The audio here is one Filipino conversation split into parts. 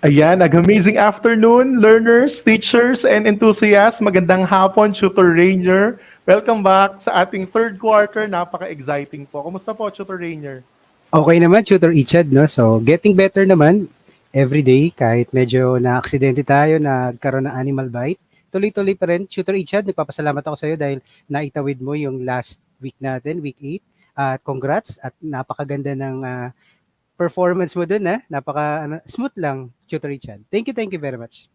Ayan, amazing afternoon, learners, teachers, and enthusiasts. Magandang hapon, Tutor Rainier. Welcome back sa ating third quarter. Napaka-exciting po. Kumusta po, Tutor Rainier? Okay naman, Tutor Ichad, no? So, getting better naman every day kahit medyo na-aksidente tayo, nagkaroon ng animal bite. Tuloy-tuloy pa rin. Tutor Ichad, nagpapasalamat ako sa iyo dahil naitawid mo yung last week natin, week 8. At congrats at napakaganda ng performance mo dun, ha? Smooth lang, Tutor Ichad. Thank you very much.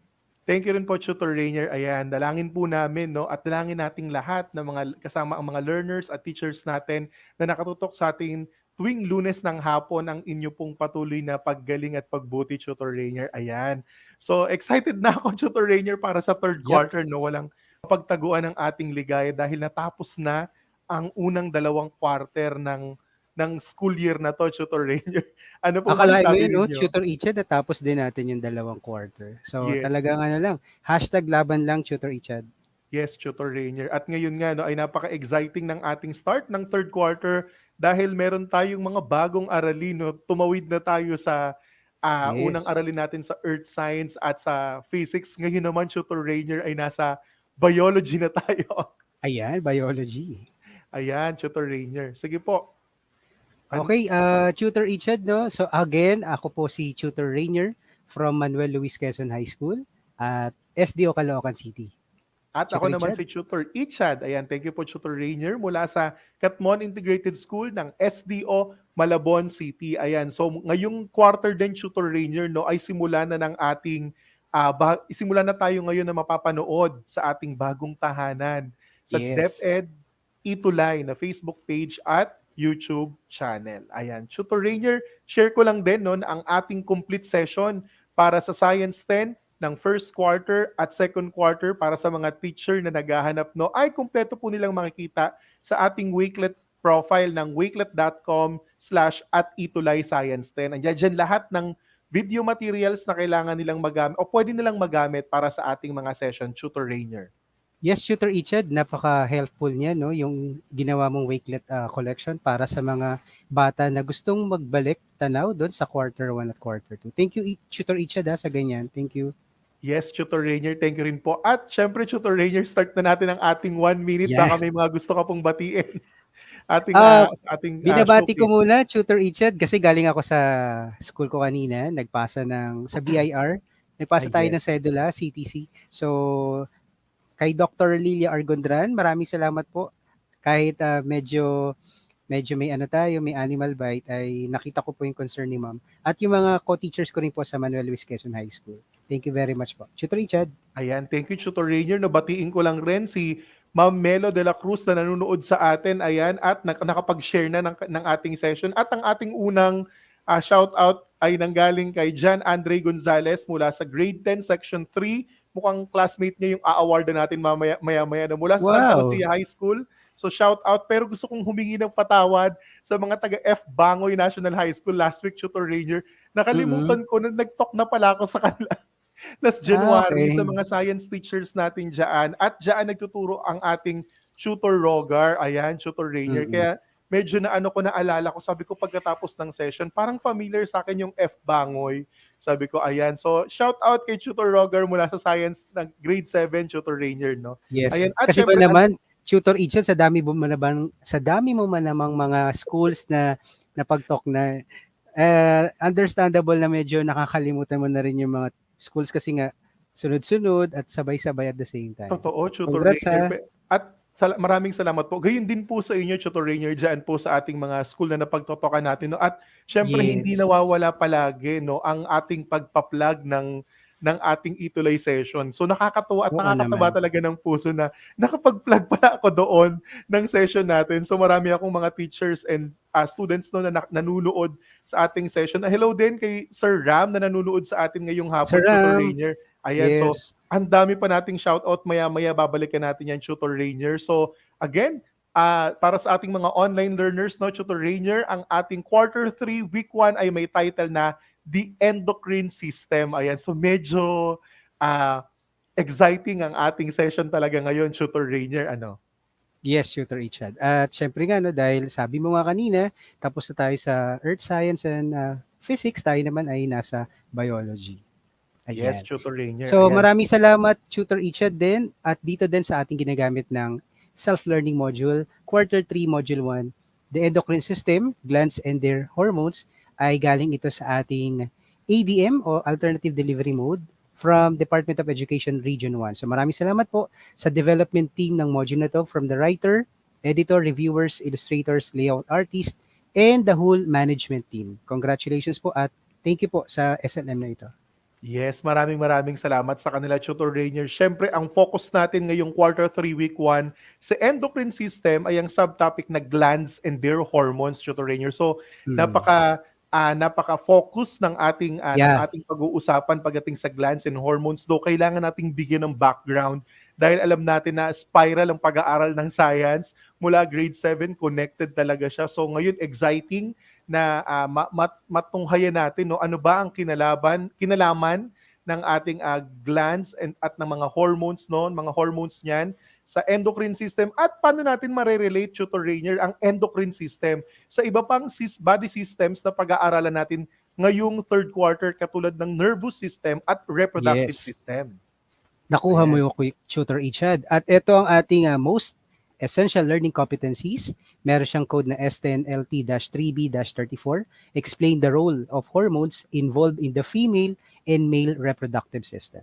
Thank you rin po, Tutor Rainier. Ayan, dalangin po namin, no? At dalangin nating lahat ng mga kasama ang mga learners at teachers natin na nakatutok sa ating tuwing Lunes ng hapon ang inyo pong patuloy na paggaling at pagbuti, Tutor Rainier. Ayan. So, excited na ako, Tutor Rainier, para sa third quarter, no? Walang pagtaguan ng ating ligaya dahil natapos na ang unang dalawang quarter ng school year na to, Tutor Rainier. Ano po Akalain mo masasabi yun, no? ninyo? Tutor Ichad, natapos din natin yung dalawang quarter. So, Yes. talagang #laban lang, Tutor Ichad. Yes, Tutor Rainier. At ngayon nga no, ay napaka-exciting ng ating start ng third quarter dahil meron tayong mga bagong aralin. No? Tumawid na tayo sa unang Yes. aralin natin sa Earth Science at sa Physics. Ngayon naman, Tutor Rainier, ay nasa Biology na tayo. Ayan, biology. Ayan, Tutor Rainier. Sige po. Okay, Tutor Ichad, no? So again, ako po si Tutor Rainier from Manuel Luis Quezon High School at SDO Caloocan City. At ako Tutor naman Ichad? si Tutor Ichad. Ayan, thank you po Tutor Rainier mula sa Catmon Integrated School ng SDO Malabon City. Ayan, so ngayong quarter din Tutor Rainier no ay simula na ng ating simula na tayo ngayon na mapapanood sa ating bagong tahanan sa Yes. DepEd Itulay na Facebook page at YouTube channel. Ayan, Tutor Rainier, share ko lang din no na ang ating complete session para sa Science 10 ng first quarter at second quarter para sa mga teacher na naghahanap no ay kumpleto po nilang makikita sa ating Wakelet profile ng wakelet.com/@ituloyscience10. Andiyan dyan lahat ng video materials na kailangan nilang magamit o pwede nilang magamit para sa ating mga session, Tutor Rainier. Yes, Tutor Ichad, napaka-helpful niya, no? Yung ginawa mong Wakelet collection para sa mga bata na gustong magbalik tanaw doon sa quarter 1 at quarter 2. Thank you, Tutor Ichad, sa ganyan. Thank you. Yes, Tutor Rainier, thank you rin po. At syempre, Tutor Rainier, start na natin ang ating 1 minute. Yeah. Baka may mga gusto ka pong batiin. Binabati ko showcase. muna, Tutor Ichad, kasi galing ako sa school ko kanina, sa BIR, nagpasa tayo yes. ng Sedula, CTC. So, kay Dr. Lilia Argondran, maraming salamat po. Kahit medyo may may animal bite, ay nakita ko po yung concern ni ma'am. At yung mga co-teachers ko rin po sa Manuel Luis Quezon High School. Thank you very much po. Tutor Richard. Ayan, thank you, Tutor Rainier. Nabatiin ko lang rin si Ma'am Melo de la Cruz na nanonood sa atin. Ayan, at nakapag-share na ng ating session. At ang ating unang shout-out ay nanggaling kay John Andre Gonzalez mula sa grade 10, section 3. Mukhang classmate niya yung a-award natin maya-maya na mula sa Santa Lucia High School. So shout out, pero gusto kong humingi ng patawad sa mga taga F. Bangoy National High School last week, Tutor Rainier. Nakalimutan ko na nag-talk na pala ako sa kanila last January sa mga science teachers natin dyan. At dyan nagtuturo ang ating Tutor Rogar. Ayan, Tutor Rainier. Kaya medyo naalala ko, sabi ko pagkatapos ng session, parang familiar sa akin yung F. Bangoy. Sabi ko, ayan. So, shout out kay Tutor Rogar mula sa science ng grade 7, Tutor Rainier, no? Yes. Ayan. At kasi syempre, ba naman, Tutor Ichad, sa dami mo namang mga schools na napag-talk na, understandable na medyo nakakalimutan mo na rin yung mga schools kasi nga sunod-sunod at sabay-sabay at the same time. Totoo, Tutor Congrats, Rainier. At maraming salamat po. Gayun din po sa inyo, Tutor Rainier, dyan po sa ating mga school na napagtotokan natin. No? At syempre, hindi nawawala palagi no, ang ating pagpa-plug ng ating Itulay session. So nakakatuwa at nakakataba talaga ng puso na nakapag-plug pala ako doon ng session natin. So marami akong mga teachers and students no, na nanunood sa ating session. Hello din kay Sir Ram na nanunood sa atin ngayong hapon, Tutor Rainier. Ayan, yes. So ang dami pa nating shoutout, maya-maya babalikan natin yan, Tutor Rainier. So again, para sa ating mga online learners, no, Tutor Rainier, ang ating quarter 3, week 1 ay may title na The Endocrine System. Ayan, so medyo exciting ang ating session talaga ngayon, Tutor Rainier. Ano? Yes, Tutor Richard. At syempre nga, no, dahil sabi mo nga kanina, tapos na tayo sa Earth Science and Physics, tayo naman ay nasa Biology. Yes, Ayan. Tutor Rainier. So Ayan. maraming salamat Tutor Ichad din at dito din sa ating ginagamit ng self-learning module, Quarter 3 Module 1, the endocrine system, glands and their hormones ay galing ito sa ating ADM o Alternative Delivery Mode from Department of Education Region 1. So maraming salamat po sa development team ng module na to from the writer, editor, reviewers, illustrators, layout artist, and the whole management team. Congratulations po at thank you po sa SLM na ito. Yes, maraming salamat sa kanila, Tutor Rainier. Siyempre, ang focus natin ngayong quarter 3, week 1, sa endocrine system ay ang subtopic na glands and their hormones, Tutor Rainier. So, napaka-focus ng Yeah. ating pag-uusapan pagdating sa glands and hormones. Though kailangan nating bigyan ng background dahil alam natin na spiral ang pag-aaral ng science mula grade 7, connected talaga siya. So ngayon exciting na matunghayan natin no ano ba ang kinalaman ng ating glands at ng mga hormones no, mga hormones niyan sa endocrine system at paano natin marerelate, Tutor Rainier, ang endocrine system sa iba pang body systems na pag-aaralan natin ngayong third quarter katulad ng nervous system at reproductive Yes. system. Nakuha mo Ayan. yung quick Tutor Ichad. At ito ang ating most essential learning competencies. Meron siyang code na S10LT-3B-34. Explain the role of hormones involved in the female and male reproductive system.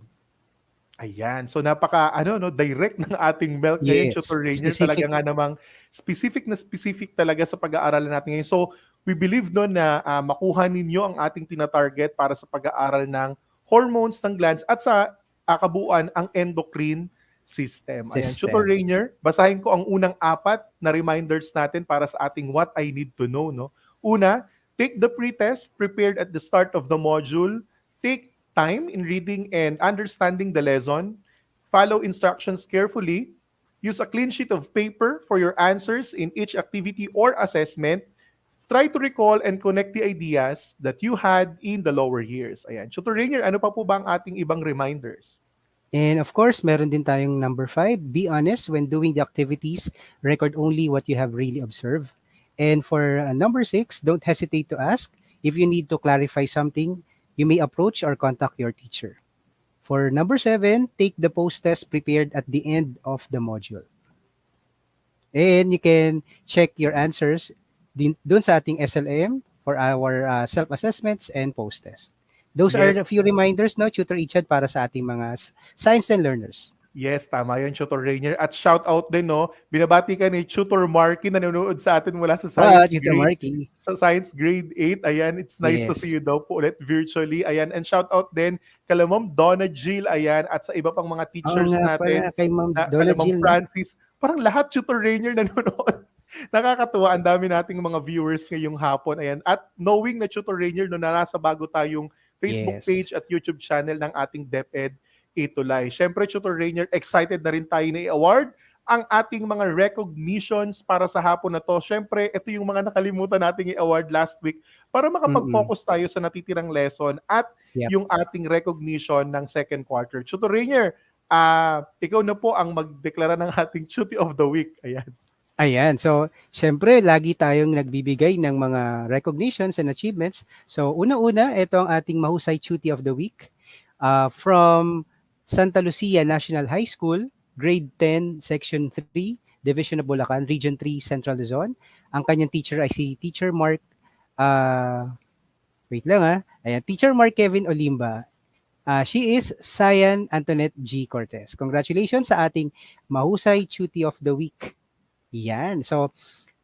Ayan. So direct ng ating milk ngayon, Yes. Tutor Rainier. Specific. Talaga nga namang specific talaga sa pag-aaralan natin ngayon. So we believe no na makuha ninyo ang ating tinatarget para sa pag-aaral ng hormones ng glands at sa kabuuan ang endocrine system. Ayan. Tutor Rainier, basahin ko ang unang 4 na reminders natin para sa ating what I need to know. No? Una, take the pre-test prepared at the start of the module. Take time in reading and understanding the lesson. Follow instructions carefully. Use a clean sheet of paper for your answers in each activity or assessment. Try to recall and connect the ideas that you had in the lower years. Ayan. Tutor Rainier, ano pa po ba ang ating ibang reminders? And of course, meron din tayong number 5, be honest when doing the activities, record only what you have really observed. And for number 6, don't hesitate to ask. If you need to clarify something, you may approach or contact your teacher. For number 7, take the post-test prepared at the end of the module. And you can check your answers dun sa ating SLM for our self-assessments and post-test. Those are Yes. a few reminders, no, Tutor Ichad, para sa ating mga science and learners. Yes, tama yun, Tutor Rainier. At shout out din, no? Binabati ka ni Tutor Marky na nanonood sa atin mula sa Tutor Marky. Sa Science Grade 8. Ayan, it's nice to Yes. see you daw po ulit virtually. Ayan, and shout out din kala Ma'am Donna Jill, ayan, at sa iba pang mga teachers natin. Kay Ma'am Na, Donna kala Ma'am Jill. Francis. Parang lahat Tutor Rainier nanonood. Nakakatuwa, ang dami nating mga viewers ngayong hapon. Ayan, at knowing na Tutor Rainier, no, na nasa bago tayong Facebook Yes. page at YouTube channel ng ating DepEd Itulay. Siyempre, Tutor Rainier, excited na rin tayo na i-award ang ating mga recognitions para sa hapon na to. Siyempre, ito yung mga nakalimutan nating i-award last week para makapag-focus tayo sa natitirang lesson at Yep. yung ating recognition ng second quarter. Tutor Rainier, ikaw na po ang magdeklara ng ating Tutor of the Week. Ayan. Ayan. So, syempre, lagi tayong nagbibigay ng mga recognitions and achievements. So, una-una, ito ang ating mahusay Tutor of the Week from Santa Lucia National High School, Grade 10, Section 3, Division of Bulacan, Region 3, Central Luzon. Ang kanyang teacher ay si Teacher Mark, Ayan, Teacher Mark Kevin Olimba. She is Cyan Antoinette G. Cortez. Congratulations sa ating mahusay Tutor of the Week. Yan. So,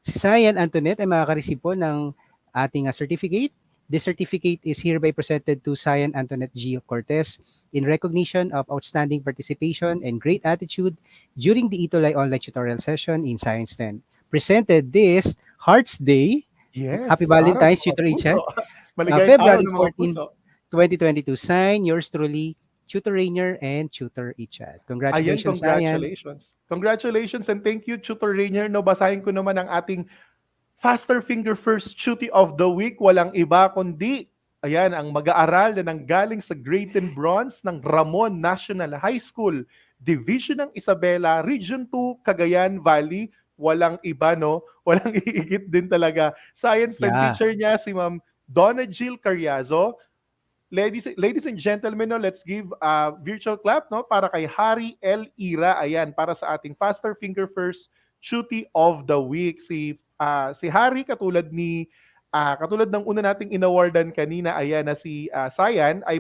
si Cyan Antoinette ay makaka-receive po ng ating certificate. This certificate is hereby presented to Cyan Antoinette G. Cortez in recognition of outstanding participation and great attitude during the Itulay online tutorial session in Science 10. Presented this Hearts Day. Yes. Happy Valentine's, Tutor Icha. February 14, 2022. Sign yours truly, Tutor Rainier and Tutor Icha. Congratulations, congratulations. Congratulations and thank you, Tutor Rainier. No, basahin ko naman ang ating Faster Finger First Tutor of the Week. Walang iba kundi, ayan, ang mag-aaral na nanggaling sa Grade 10 Bronze ng Ramon National High School, Division ng Isabela, Region 2, Cagayan Valley. Walang iba, no? Walang iigit din talaga. Science 10 teacher niya, si Ma'am Donna Jill Carriazo. ladies and gentlemen, no, let's give a virtual clap, no, para kay Harry L. Ira. Ayan, para sa ating Faster Finger First Cutie of the Week. Si Harry, katulad ng una nating inawardan kanina, ayan, na si Sayan, ay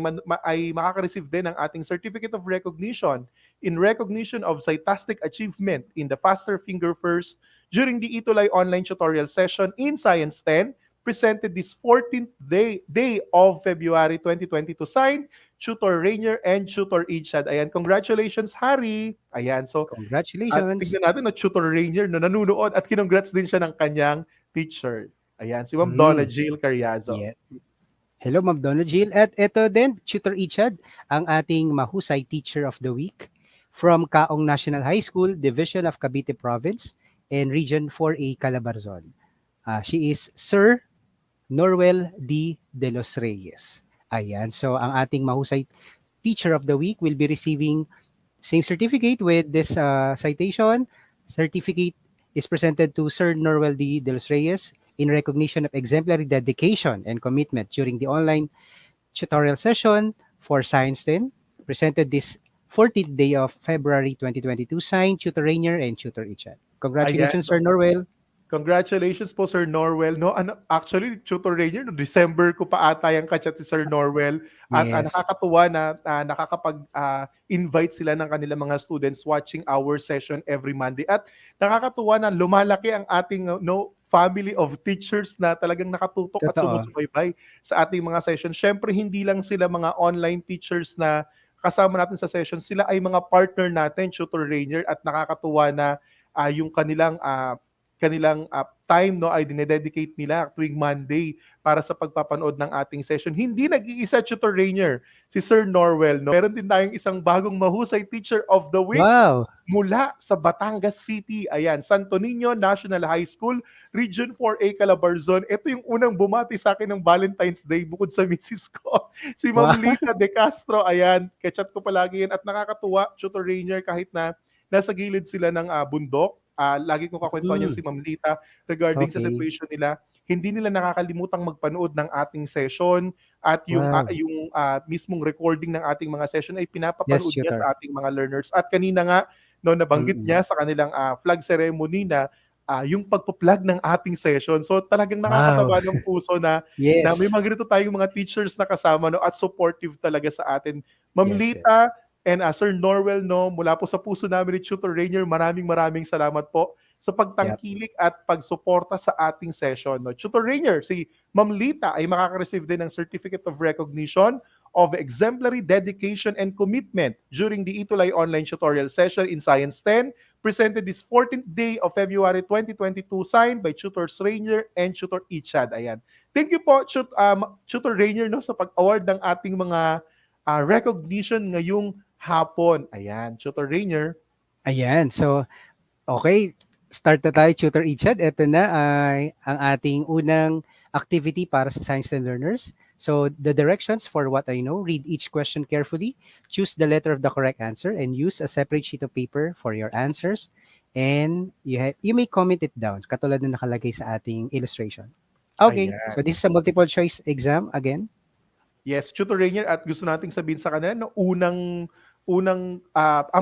makaka-receive din ng ating Certificate of Recognition in recognition of Cytastic achievement in the Faster Finger First during the Itulay online tutorial session in Science 10 presented this 14th day of February 2022, signed Tutor Rainier and Tutor Ichad. Ayan, congratulations, Harry. Ayan, so at Congratulations. tignan natin na Tutor Rainier na nanunood at kinongrats din siya ng kanyang teacher. Ayan, si Ma'am Donna Mm. Jill Carriazo. Yeah. Hello, Ma'am Donna Jill. At ito din, Tutor Ichad, ang ating mahusay Teacher of the Week from Kaong National High School, Division of Cavite Province, and Region 4A, Calabarzon. She is Sir Norwel D. De Los Reyes. Ayan, so ang ating mahusay Teacher of the Week will be receiving same certificate with this citation. Certificate is presented to Sir Norwel D. De Los Reyes in recognition of exemplary dedication and commitment during the online tutorial session for Science 10, presented this 14th day of February 2022, signed Tutor Rainier and Tutor Ichan. Congratulations, Ayan. Sir Norwel. Congratulations po, Sir Norwell. No, actually, Tutor Rainier, no, December ko pa ata yung kachat si Sir Norwell. At Yes. nakakatuwa na nakakapag-invite sila ng kanilang mga students watching our session every Monday. At nakakatuwa na lumalaki ang ating family of teachers na talagang nakatutok at Totoo. sumusubaybay sa ating mga session. Syempre, hindi lang sila mga online teachers na kasama natin sa session. Sila ay mga partner natin, Tutor Rainier, at nakakatuwa na yung kanilang time ay dinededicate nila tuwing Monday para sa pagpapanood ng ating session. Hindi nag-iisa, Tutor Rainier, si Sir Norwell. No? Meron din tayong isang bagong mahusay Teacher of the Week Wow. mula sa Batangas City. Ayan, Santo Niño National High School, Region 4A, Calabarzon. Ito yung unang bumati sa akin ng Valentine's Day bukod sa misis ko. Si Ma'am Wow. Lita De Castro. Ayan, kachat ko palagi yan. At nakakatuwa, Tutor Rainier, kahit na nasa gilid sila ng bundok, lagi kong kakwentuhan yan si Ma'am Lita regarding sa Okay. situation nila. Hindi nila nakakalimutang magpanood ng ating session at yung Wow. mismong recording ng ating mga session ay Yes, pinapapanood niya Tutor. sa ating mga learners. At kanina nga, no, nabanggit niya sa kanilang flag ceremony na yung pagpo-plug ng ating session. So talagang nakakatawa ng puso na Yes. may mga ganito tayong mga teachers na kasama, no, at supportive talaga sa atin. Ma'am Yes, Lita and Sir Norwell, no, mula po sa puso namin ni Tutor Rainier, maraming salamat po sa pagtangkilik at pagsuporta sa ating session. No? Tutor Rainier, si Ma'am Lita ay makaka-receive din ng Certificate of Recognition of Exemplary Dedication and Commitment during the Itulay online tutorial session in Science 10, presented this 14th day of February 2022, signed by Tutors Rainier and Tutor Ichad. Ayan. Thank you po, Tutor Rainier, no, sa pag-award ng ating mga recognition ngayong hapon. Ayan, Tutor Rainier. Ayan. So, okay. Start na tayo, Tutor Ichad. Ito na ay ang ating unang activity para sa Science 10 learners. So, the directions for what I know, read each question carefully, choose the letter of the correct answer, and use a separate sheet of paper for your answers. And you may comment it down, katulad na nakalagay sa ating illustration. Okay, Ayan. so this is a multiple choice exam again. Yes, Tutor Rainier, at gusto nating sabihin sa kanila, no, ang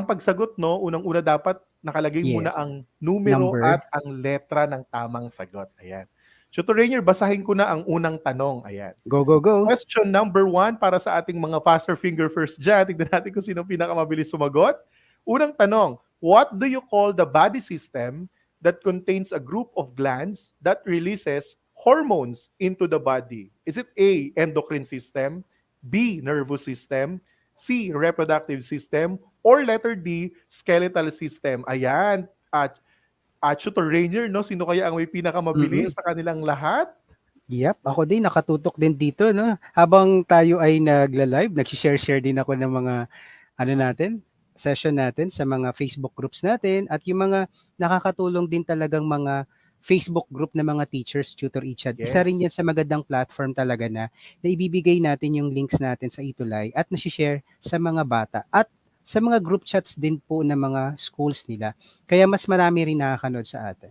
pagsagot, no, unang-una dapat nakalagay muna Yes. ang numero Number. at ang letra ng tamang sagot. Ayan. Tutor Rainier, basahin ko na ang unang tanong. Ayan. Go, go, go. Question number 1 para sa ating mga faster finger first dyan. Tignan natin kung sino pinakamabilis sumagot. Unang tanong, what do you call the body system that contains a group of glands that releases hormones into the body? Is it A, endocrine system, B, nervous system, C, reproductive system, or letter D, skeletal system? Ayan. Tutor Rainier, no? Sino kaya ang may pinakamabilis sa kanilang lahat? Yep, ako din nakatutok din dito, no. Habang tayo ay nagla-live, nag-share din ako ng mga session natin sa mga Facebook groups natin at yung mga nakakatulong din talagang mga Facebook group na mga teachers, Tutor Ichad. Yes. Isa rin yan sa magandang platform talaga na ibibigay natin yung links natin sa Itulay at nasi-share sa mga bata at sa mga group chats din po ng mga schools nila. Kaya mas marami rin nakakanood sa atin.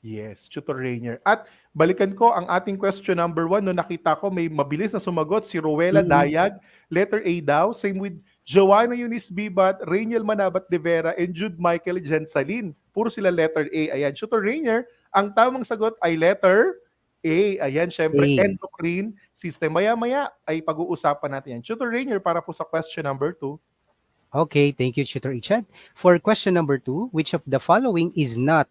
Yes, Tutor Rainier. At Balikan ko ang ating question number 1. No, nakita ko may mabilis na sumagot si Rowela Mm-mm. Dayag, letter A daw. Same with Joanna Eunice Bibat, Rainiel Manabat de Vera, and Jude Michael Jensalin. Puro sila letter A. Ayan. Tutor Rainier, ang tamang sagot ay letter A. Ayan, syempre, A. endocrine system. Maya-maya ay pag-uusapan natin yan. Tutor Rainier, para po sa question number 2. Okay, thank you, Tutor Ichad. For question number 2, which of the following is not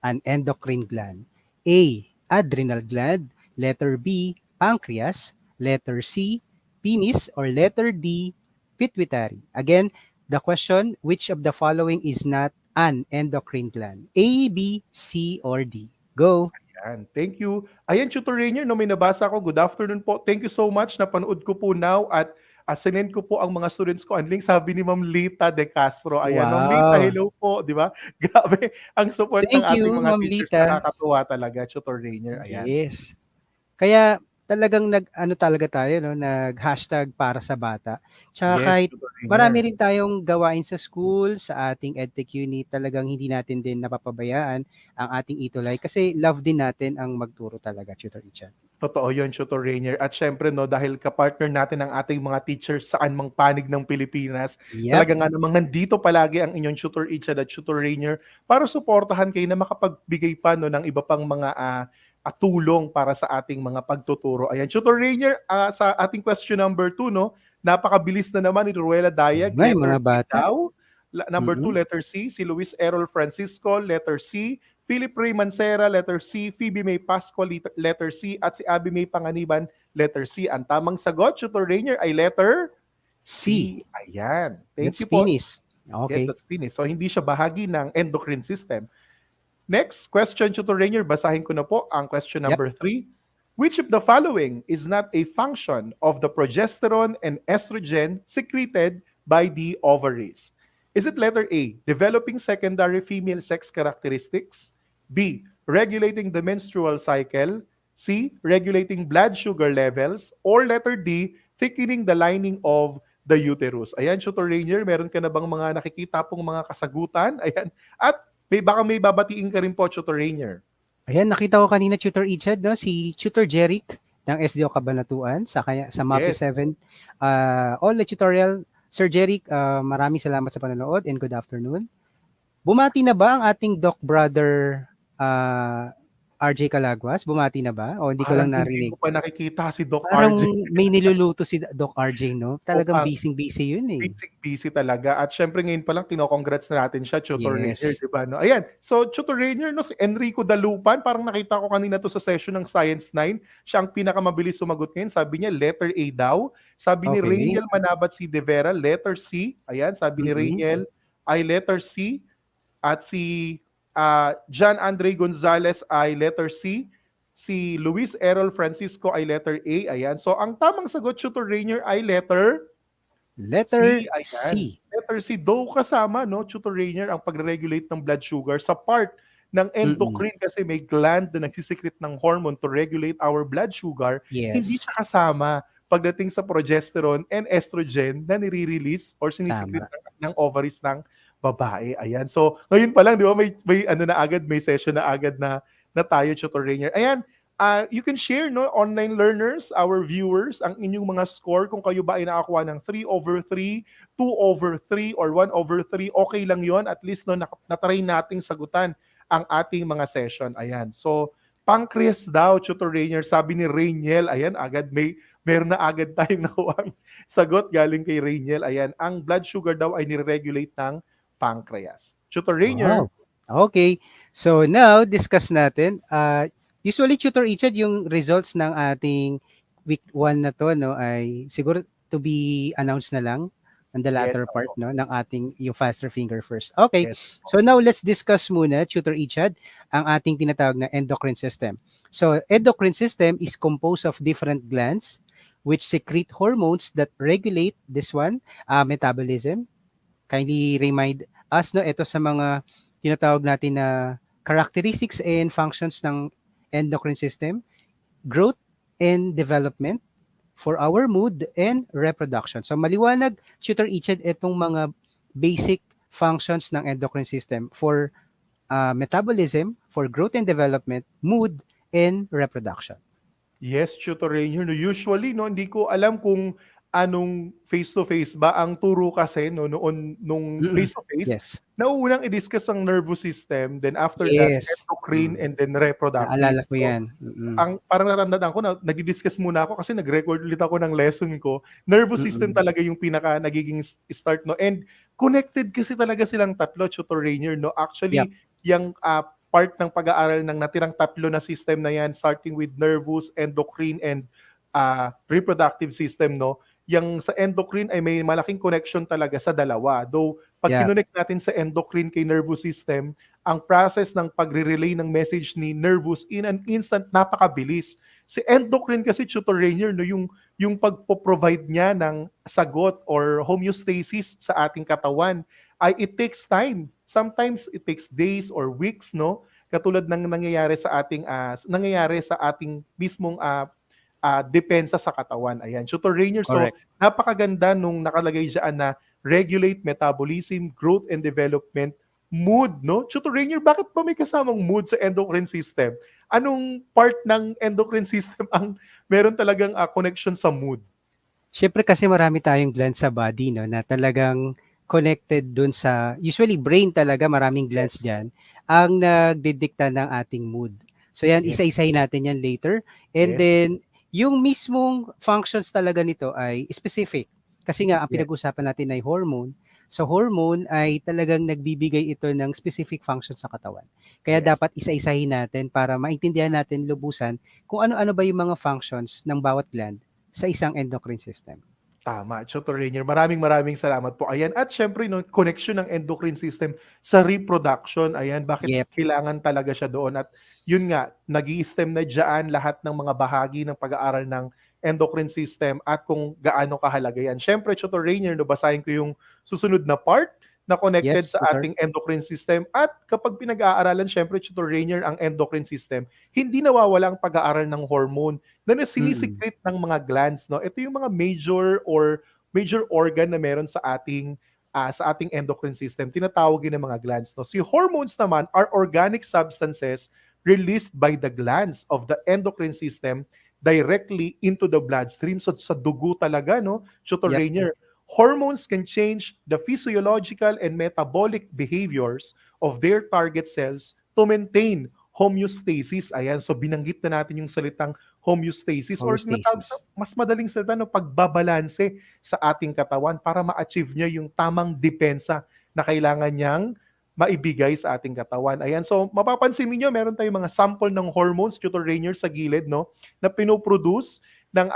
an endocrine gland? A, adrenal gland. Letter B, pancreas. Letter C, penis. Or letter D, pituitary. Again, the question, which of the following is not an endocrine gland? A, B, C, or D? Go. Ayan, thank you. Ayan, Tutor Rainier, no, may nabasa ko. Good afternoon po. Thank you so much. Napanood ko po now at sinend ko po ang mga students ko ang link. Sabi ni Ma'am Lita De Castro. Ayan, Ma'am Lita, Wow. hello po. Di ba? Grabe, ang support ng Thank ating you, mga Ma'am teachers. Lita. Nakakatuwa talaga, Tutor Rainier. Ayan. Yes. Kaya talagang nag-ano talaga tayo, no, nag-hashtag para sa bata. Tsaka Yes, kahit Tutor marami Rainier. rin tayong gawain sa school, sa ating EdTech unit, talagang hindi natin din napapabayaan ang ating itulay kasi love din natin ang magturo talaga, Tutor Ichan. Totoo yun, Tutor Rainier. At syempre, no, dahil kapartner natin ang ating mga teachers saan mang panig ng Pilipinas, Yep. talaga nga namang nandito palagi ang inyong Tutor Ichad at Tutor Rainier para suportahan kayo na makapagbigay pa no, ng iba pang mga tulong para sa ating mga pagtuturo. Ayan, Tutor Rainier, sa ating question number 2, no, napakabilis na naman ni Ruela Dayag, May letter mga C bata. daw. Number 2, Mm-mm. letter C, si Luis Errol Francisco, letter C. Philip Ray Mancera, letter C. Phoebe May Pascual, letter C. At si Abby May Panganiban, letter C. Ang tamang sagot, Tutor Rainier, ay letter C. C. Ayan. Thank That's you po. penis. Yes, Okay. that's penis. So, hindi siya bahagi ng endocrine system. Next question, Tutor Rainier, basahin ko na po ang question Yep. number 3. Which of the following is not a function of the progesterone and estrogen secreted by the ovaries? Is it letter A, developing secondary female sex characteristics? B, regulating the menstrual cycle? C, regulating blood sugar levels? Or letter D, thickening the lining of the uterus? Ayan, Tutor Rainier, meron ka na bang mga nakikita pong mga kasagutan? Ayan. At baka may babatiin ka rin po, Tutor Rainier. Ayan, nakita ko kanina, Tutor Ichad, no? Si Tutor Jeric ng SDO Cabanatuan sa MAPI Yes. 7 online tutorial. Sir Jeric, maraming salamat sa panonood and good afternoon. Bumati na ba ang ating doc brother RJ Calaguas? Bumati na ba? O hindi ko lang Parang hindi narinig. ko pa nakikita si Doc Parang RJ. may niluluto si Doc RJ, no? Talagang ang busy-busy yun eh. busy talaga. At syempre ngayon pa lang, kino-congrats na natin siya, Tutor Yes. Rainier, di ba? No? Ayan. So, Tutor Rainier, no, si Enrico Dalupan, parang nakita ko kanina to sa session ng Science 9. Siya ang pinakamabilis sumagot ngayon. Sabi niya, letter A daw. Sabi ni Okay. Rainiel Manabat si De Vera, letter C. Ayan, sabi ni Rainiel ay letter C. At si John Andre Gonzalez ay letter C. Si Luis Errol Francisco ay letter A. Ayan. So, ang tamang sagot, Tutor Rainier, ay letter Letter Ayan. C. Letter C. Though kasama, no, Tutor Rainier, ang pag-regulate ng blood sugar sa part ng endocrine kasi may gland na nagsisikret ng hormone to regulate our blood sugar. Hindi Yes. siya kasama pagdating sa progesterone and estrogen na nire-release or sinisikret ng ovaries ng babae. Ayan. So, ngayon pa lang, di ba, may ano na agad, may session na agad na tayo, Tutor Rainier. Ayan, you can share, no, online learners, our viewers, ang inyong mga score kung kayo ba ay nakakuha ng 3/3, 2/3, or 1/3. Okay lang yon. At least, no, natry nating sagutan ang ating mga session. Ayan. So, pancreas daw, Tutor Rainier. Sabi ni Rainiel, ayan, agad meron na agad tayong nakuha sagot galing kay Rainiel. Ayan, ang blood sugar daw ay nire-regulate ng pancreas. Tutor Rainier. Wow. Okay. So now, discuss natin. Usually, Tutor Ichad, yung results ng ating week 1 na to, no, ay siguro to be announced na lang on the latter part, no, ng ating yung faster finger first. Okay. Yes. So now, let's discuss muna, Tutor Ichad, ang ating tinatawag na endocrine system. So, endocrine system is composed of different glands which secrete hormones that regulate this one, metabolism. Kindly remind us, no, ito sa mga tinatawag natin na characteristics and functions ng endocrine system, growth and development, for our mood and reproduction. So maliwanag, Tutor Ichad, itong mga basic functions ng endocrine system for metabolism, for growth and development, mood, and reproduction. Yes, tutor Rainier. No, usually, no, hindi ko alam kung anong face-to-face ba ang turo kasi no, noon nung Mm. face-to-face, Yes. nauunang i-discuss ang nervous system, then after that, Yes. endocrine, and then reproductive. Naalala ko So, 'yan. Mm. ang parang natatandaan ko na nagdi-discuss muna ako kasi nag-record ulit ako ng lesson ko. Nervous system Mm. talaga yung pinaka nagiging start, no. And connected kasi talaga silang tatlo, tutor Rainier, no. Yep. Actually, yung part ng pag-aaral ng natirang tatlo na system na yan, starting with nervous, endocrine, and reproductive system, no. Yung sa endocrine ay may malaking connection talaga sa dalawa. Though, pag Yep. kinonect natin sa endocrine kay nervous system, ang process ng pagre-relay ng message ni nervous in an instant, napakabilis. Si endocrine kasi, tutor Rainier, no, yung pagpo-provide niya ng sagot or homeostasis sa ating katawan, ay it takes time. Sometimes it takes days or weeks, no? Katulad ng nangyayari sa ating mismong depensa sa katawan. Ayan, tutor Rainier. So, Correct. napakaganda nung nakalagay diyan na regulate metabolism, growth and development, mood, no? Tutor Rainier, bakit pa may kasamang mood sa endocrine system? Anong part ng endocrine system ang meron talagang connection sa mood? Siyempre kasi marami tayong glands sa body, no, na talagang connected dun sa usually brain talaga, maraming glands Yes. diyan ang nagdidikta ng ating mood. So yan, Yes. isa-isahin natin yan later. And Yes. then yung mismong functions talaga nito ay specific. Kasi nga ang Yes. pinag-usapan natin ay hormone. So hormone ay talagang nagbibigay ito ng specific function sa katawan. Kaya Yes. dapat isa-isahin natin para maintindihan natin lubusan kung ano-ano ba yung mga functions ng bawat gland sa isang endocrine system. Tama, tutor Rainier. Maraming salamat po. Ayan, at syempre, no, connection ng endocrine system sa reproduction. Ayan, bakit Yep. kailangan talaga siya doon. At yun nga, nag-i-stem na dyan lahat ng mga bahagi ng pag-aaral ng endocrine system at kung gaano kahalaga yan. Syempre, tutor Rainier, no, basahin ko yung susunod na part na connected Yes, sa tutor. ating endocrine system. At kapag pinag-aaralan, syempre, tutor Rainier, ang endocrine system, hindi nawawala ang pag-aaral ng hormone na sinisikrete ng mga glands, no. Ito yung mga major organ na meron sa ating endocrine system, tinatawag ng mga glands, no. Si hormones naman are organic substances released by the glands of the endocrine system directly into the bloodstream. So sa dugo talaga, no, tutor Yep. Rainier. Hormones can change the physiological and metabolic behaviors of their target cells to maintain homeostasis. Ayan, so binanggit na natin yung salitang homeostasis, or Homeostasis. mas madaling salita, no, pagbabalanse sa ating katawan para ma-achieve niya yung tamang depensa na kailangan niyang maibigay sa ating katawan. Ayan, so mapapansin niyo meron tayong mga sample ng hormones, tutor Rainier, sa gilid, no, na pinoproduce ng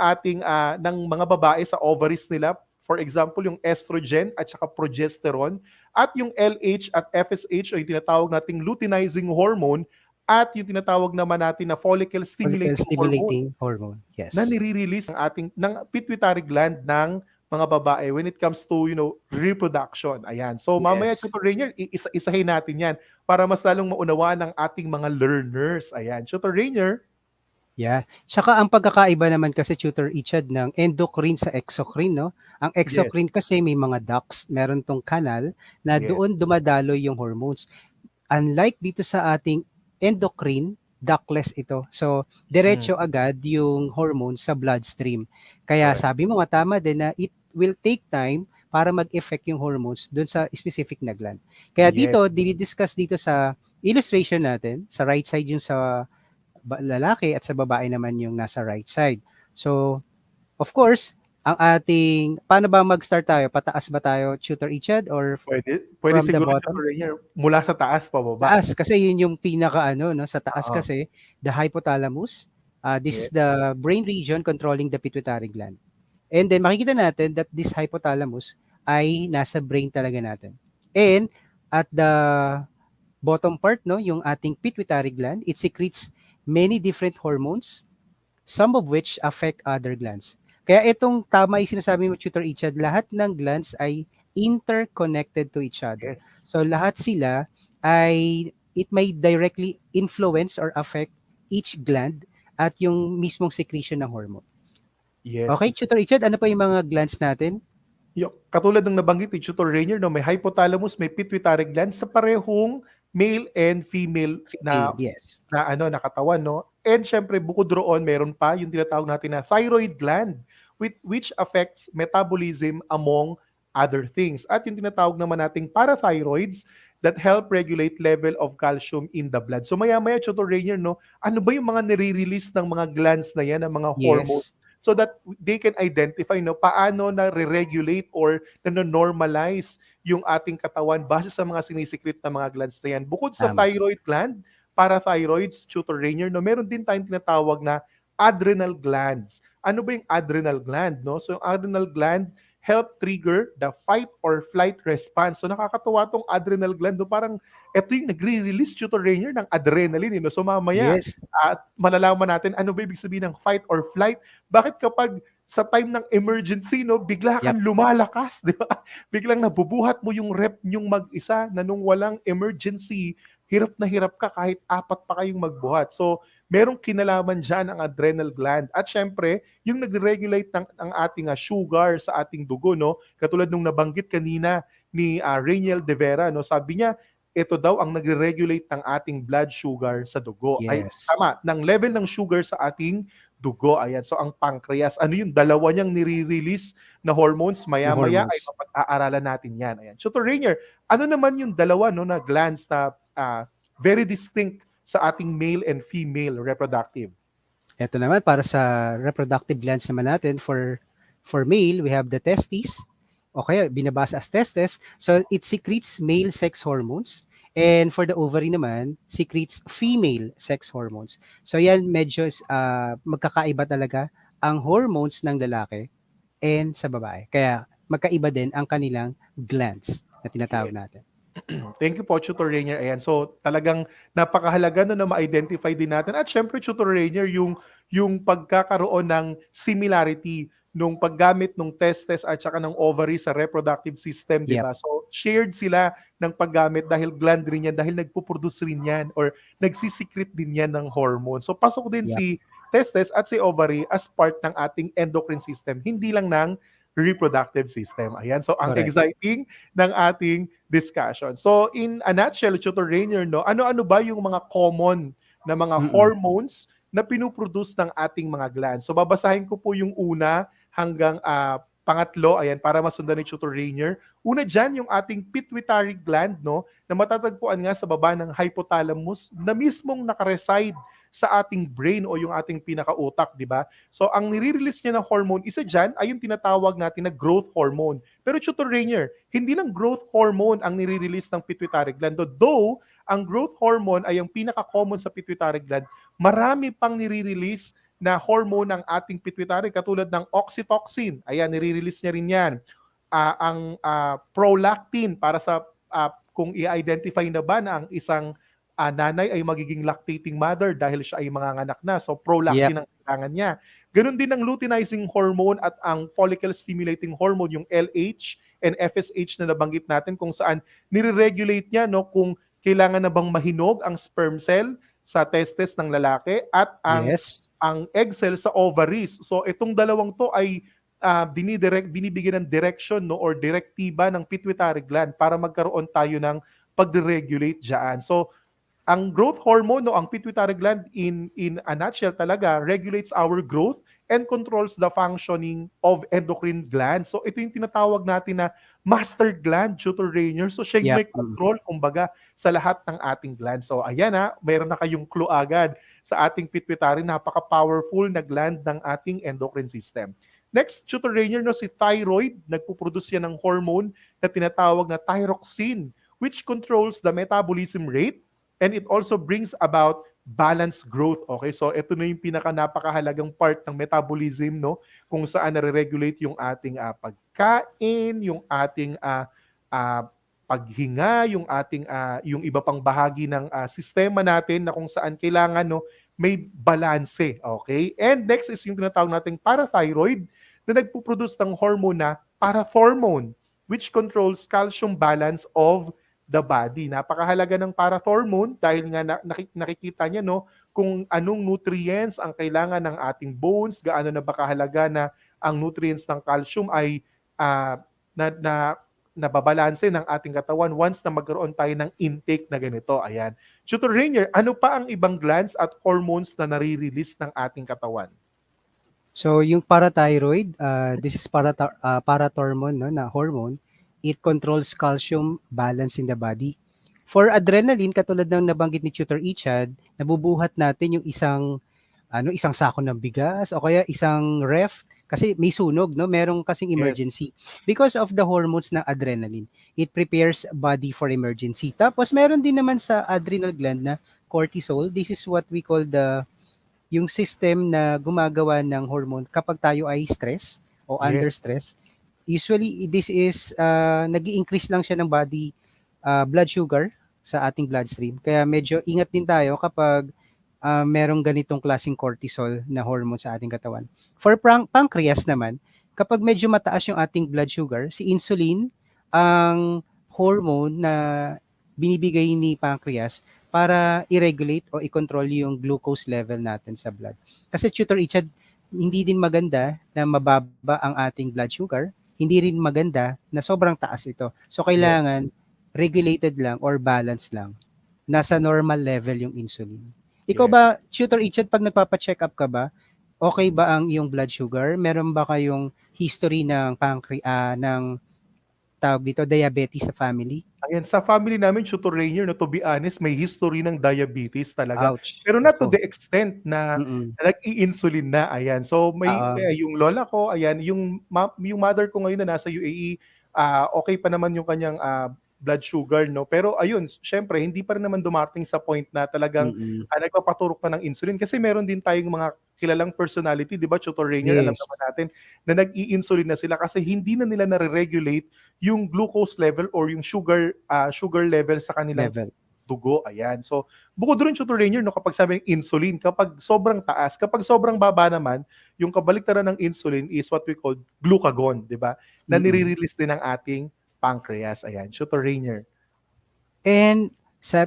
ng mga babae sa ovaries nila. For example, yung estrogen at saka progesterone, at yung LH at FSH, o yung tinatawag nating luteinizing hormone, at yung tinatawag naman natin na follicle Follicle stimulating hormone, stimulating hormone. Yes. na nire-release ng pituitary gland ng mga babae when it comes to, reproduction. Ayan. So mamaya, Yes. tutor Rainier, isa-isahin natin yan para mas lalong maunawaan ng ating mga learners. Ayan. Tutor Rainier. Yeah. Tsaka ang pagkakaiba naman kasi, tutor Ichad, ng endocrine sa exocrine, no? Ang exocrine kasi may mga ducts, meron tong kanal na Yes. doon dumadaloy yung hormones. Unlike dito sa ating endocrine, ductless ito. So, diretso agad yung hormones sa bloodstream. Kaya Correct. sabi mo nga, tama din na it will take time para mag-effect yung hormones doon sa specific na gland. Kaya Yes. dito, dinidiscuss dito sa illustration natin, sa right side yung sa lalaki at sa babae naman yung nasa right side. So, of course, ang paano ba mag-start tayo? Pataas ba tayo, tutor Ichad, or Pwede from the siguro, bottom? tutor Rainier, mula sa taas pababa. Taas, kasi yun yung no, sa taas Oo. kasi, the hypothalamus, this is Yes. the brain region controlling the pituitary gland. And then makikita natin that this hypothalamus ay nasa brain talaga natin. And at the bottom part, no, yung ating pituitary gland, it secretes many different hormones, some of which affect other glands. Kaya itong tama yung sinasabi mo, tutor Ichad, lahat ng glands ay interconnected to each other. Yes. So lahat sila ay, it may directly influence or affect each gland at yung mismong secretion ng hormone. Yes. Okay, tutor Ichad, ano pa yung mga glands natin? Katulad ng nabanggit ni tutor Rainier, no, may hypothalamus, may pituitary gland sa parehong male and female Female, yes. na katawan, no? And syempre bukod roon, meron pa yung tinatawag natin na thyroid gland which affects metabolism among other things. At yung tinatawag naman nating parathyroids that help regulate level of calcium in the blood. So maya-maya, Tutor Rainier, no, ano ba yung mga nire-release ng mga glands na yan, ng mga hormones, Yes. so that they can identify, no, paano na re-regulate or na-normalize yung ating katawan base sa mga sinisikret na mga glands na yan. Bukod sa Tama. thyroid gland, parathyroids, Tutor Rainier, no, meron din tayong tinatawag na adrenal glands. Ano ba yung adrenal gland, no? So yung adrenal gland help trigger the fight or flight response. So nakakatuwa tong adrenal gland, no? Parang ito yung nagre-release, Tutor Rainier, ng adrenaline, no? So mamaya Yes. at malalaman natin ano ba ibig sabihin ng fight or flight. Bakit kapag sa time ng emergency, no, bigla kang Yep. lumalakas, di ba? Biglang nabubuhat mo yung rep nyong mag-isa na nung walang emergency, hirap na hirap ka kahit apat pa kayong magbuhat. So, merong kinalaman dyan ang adrenal gland. At syempre, yung nagre-regulate ng ating sugar sa ating dugo, no? Katulad nung nabanggit kanina ni Rainiel De Vera, no? Sabi niya, ito daw ang nagre-regulate ng ating blood sugar sa dugo. Ay, Yes. tama, ng level ng sugar sa ating dugo. Ayan, so ang pancreas, ano yung dalawa niyang nire-release na hormones? Yung Maya-maya ay hormones. mapag-aaralan natin yan. Ayan. So, to Rainier, ano naman yung dalawa, no, na glands na very distinct sa ating male and female reproductive? Ito naman para sa reproductive glands naman natin, for male we have the testes, o kaya binabasa as testes. So it secretes male sex hormones, and for the ovary naman secretes female sex hormones. So yan medyo magkakaiba talaga ang hormones ng lalaki and sa babae. Kaya magkaiba din ang kanilang glands na tinatawag natin. Thank you po, Tutor Rainier. Ayan. So, talagang napakahalaga no, na ma-identify din natin. At syempre, Tutor Rainier, yung pagkakaroon ng similarity nung paggamit ng testes at saka ng ovary sa reproductive system, di Yep. ba? So, shared sila ng paggamit dahil gland rin yan, dahil nagpuproduce rin yan or nagsisikret din yan ng hormone. So, pasok din Yep. si testes at si ovary as part ng ating endocrine system, hindi lang ng reproductive system. Ayan. So, ang Correct. exciting ng ating discussion. So, in a nutshell, Tutor Rainier, no, ano-ano ba yung mga common na mga hormones na pinuproduce ng ating mga glands? So, babasahin ko po yung una hanggang pangatlo, ayan, para masundan ni Tutor Rainier. Una dyan, yung ating pituitary gland, no, na matatagpuan nga sa baba ng hypothalamus na mismong nakareside sa ating brain o yung ating pinakautak, di ba? So, ang nire-release niya na hormone, isa dyan ay yung tinatawag natin na growth hormone. Pero Tutor Rainier, hindi lang growth hormone ang nire-release ng pituitary gland. Though, ang growth hormone ay ang pinaka-common sa pituitary gland, marami pang nire-release na hormone ng ating pituitary katulad ng oxytocin. Ayan, nire-release niya rin yan. Ang prolactin para sa kung i-identify na ba na ang isang nanay ay magiging lactating mother dahil siya ay manganganak na. So prolactin ang kailangan niya. Ganun din ang luteinizing hormone at ang follicle stimulating hormone, yung LH and FSH na nabanggit natin, kung saan nire-regulate niya, no, kung kailangan na bang mahinog ang sperm cell sa testes ng lalaki at Yes. ang egg cell sa ovaries. So itong dalawang to ay binibigyan ng direction, no, or direktiba ng pituitary gland para magkaroon tayo ng pagre-regulate diyan. So ang growth hormone, no, ang pituitary gland in a nutshell talaga regulates our growth and controls the functioning of endocrine glands. So ito yung tinatawag natin na master gland, Tutor Rainier. So siya yung may control, kumbaga, sa lahat ng ating glands. So ayan mayroon na kayong clue agad sa ating pituitary. Napaka-powerful na gland ng ating endocrine system. Next, Tutor Rainier, no, si thyroid, nagpuproduce yan ng hormone na tinatawag na thyroxine, which controls the metabolism rate, and it also brings about balanced growth. Okay, so ito na yung napakahalagang part ng metabolism, no, kung saan nare-regulate yung ating pagkain, yung ating paghinga, yung ating yung iba pang bahagi ng sistema natin na kung saan kailangan, no, may balanse. Okay, and next is yung tinatawag nating parathyroid na nagpuproduce ng hormone na parathormone, which controls calcium balance of the body. Napakahalaga ng parathormone dahil nga nakikita niya, no, kung anong nutrients ang kailangan ng ating bones, gaano na ba kahalaga na ang nutrients ng calcium ay nababalanse ng ating katawan once na magkaroon tayo ng intake na ganito. Ayan. Tutor Rainier, ano pa ang ibang glands at hormones na nare-release ng ating katawan? So yung parathyroid, this is parathormone, no, na hormone. It controls calcium balance in the body. For adrenaline, katulad ng nabanggit ni Tutor Ichad, nabubuhat natin yung isang sako ng bigas o kaya isang ref kasi may sunog, no? Merong kasing Yes. emergency. Because of the hormones ng adrenaline, it prepares body for emergency. Tapos meron din naman sa adrenal gland na cortisol. This is what we call yung system na gumagawa ng hormone kapag tayo ay stress o under Yes. stress. Usually, this is nag-i-increase lang siya ng body blood sugar sa ating bloodstream. Kaya medyo ingat din tayo kapag merong ganitong klaseng cortisol na hormone sa ating katawan. For pancreas naman, kapag medyo mataas yung ating blood sugar, si insulin ang hormone na binibigay ni pancreas para i-regulate o i-control yung glucose level natin sa blood. Kasi Tutor Ichad, hindi din maganda na mababa ang ating blood sugar, hindi rin maganda na sobrang taas ito. So kailangan regulated lang or balanced lang. Nasa normal level yung insulin. Ikaw Yes. ba, Tutor Ichad, pag nagpapa-check up ka ba, okay ba ang iyong blood sugar? Meron ba kayong history ng ng tawag dito, diabetes sa family? Ayan, sa family namin, Tutor Rainier, no, to be honest, may history ng diabetes talaga. Ouch. Pero not to Ako. the extent na Mm-mm. nag-i-insulin na, ayan. So may Oo. yung lola ko, ayan, yung mother ko ngayon na nasa UAE, okay pa naman yung kanyang blood sugar, no. Pero ayun, syempre hindi pa rin naman dumating sa point na talagang Mm-mm. nagpapaturok na ng insulin kasi meron din tayong mga kilalang personality, 'di ba, Tutor Rainier, alam Yes. naman natin na nag-i-insulin na sila kasi hindi na nila nare-regulate yung glucose level or yung sugar level sa kanilang Level. dugo. Ayan. So, bukod doon, Tutor Rainier, no, kapag sabi ng insulin, kapag sobrang taas, kapag sobrang baba naman, yung kabaliktaran ng insulin is what we call glucagon, di ba? Na Mm-mm. nire-release din ng ating pancreas. Ayan, Tutor Rainier. And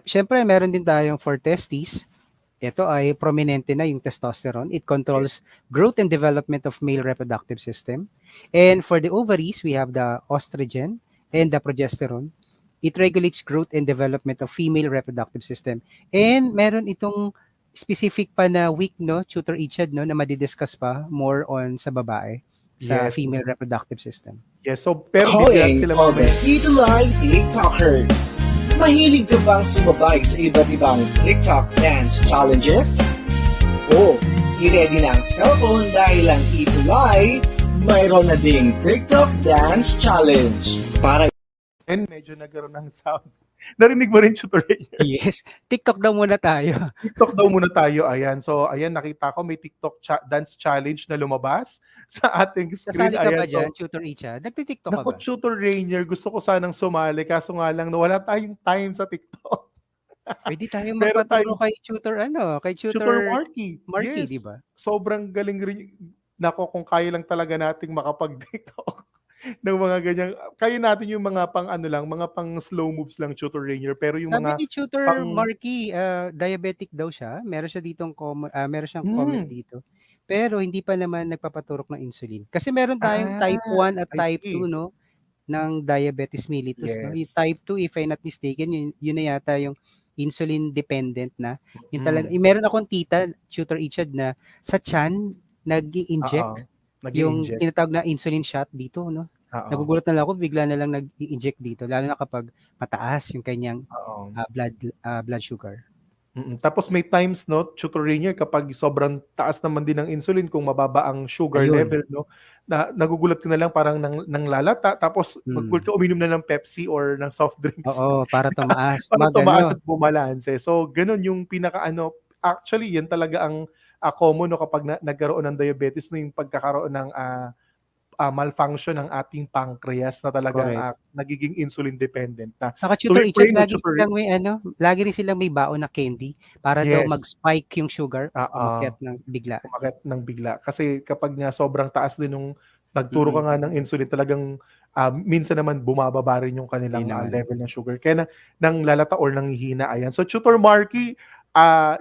syempre meron din tayong for testes. Ito ay prominente na yung testosterone. It controls growth and development of male reproductive system. And for the ovaries, we have the estrogen and the progesterone. It regulates growth and development of female reproductive system. And meron itong specific pa na week, no, Tutor Ichad, no, na madidiscuss pa more on sa babae, sa Yes. female reproductive system. Yes, so pero bigyan Calling sila all the mamaya. Titulay TikTokers. Mahilig ka bang sumabay sa iba't ibang TikTok dance challenges? O, i-ready na ang cellphone dahil ang Titulay mayroon na ding TikTok Dance Challenge. Para And medyo nagkaroon ng sound. Narinig mo rin, Tutor Rainier? Yes. TikTok daw muna tayo. TikTok daw muna tayo. Ayan. So, ayan, nakita ko may TikTok dance challenge na lumabas sa ating screen. Sasali ka ba Ayan, so, dyan, Tutor Ichad? Nagtitiktok ka naku, ba? Tutor Rainier, gusto ko sanang sumali, kaso nga lang, wala tayong time sa TikTok. Pwede tayong Meron magpaturo tayong kay Tutor Tutor Marky. Marky, Yes. di ba? Sobrang galing rin. Nako, kung kaya lang talaga nating makapag-TikTok ng mga ganyan. Kaya natin yung mga pang mga pang slow moves lang, Tutor Rainier. Pero yung Sabi mga ni Tutor pang... Marky, diabetic daw siya. Meron siyang comment Hmm. dito. Pero hindi pa naman nagpapaturok ng insulin. Kasi meron tayong type 1 at I type see. 2, no, ng diabetes mellitus, no. Yung Yes. type 2, if I'm not mistaken, yun na yata yung insulin dependent na. Yung talaga, Mm. meron akong tita, Tutor Ichad, na sa tiyan nag-i-inject yung Nag-i-inject. tinatawag na insulin shot dito, no. Oo. Nagugulat na lang ako, bigla na lang nag-i-inject dito, lalo na kapag mataas yung kanyang Oo. blood sugar. Tapos may times, no, Tutor Rainier, kapag sobrang taas naman din ng insulin, kung mababa ang sugar Ayun. level, no, na nagugulat ka na lang parang nang lalata, tapos maggulat ka, uminom na ng Pepsi or ng soft drinks. Oo, para tumaas. Para tumaas at bumalanse. So, ganun yung actually, yan talaga ang common, no, kapag nagkaroon ng diabetes, no, yung pagkakaroon ng malfunction ng ating pancreas na talagang Correct. nagiging insulin dependent na. Saka So, Tutor we Ichad, pray na, Tutor lagi rin silang may baon na candy para daw Yes. mag-spike yung sugar, Oo. umakyat ng bigla. Umakyat ng bigla. Kasi kapag nga sobrang taas din nung nagturo ka nga ng insulin, talagang minsan naman bumababa rin yung kanilang Yun naman. level ng sugar. Kaya nang lalata or nanghihina. Ayan. So, Tutor Marky,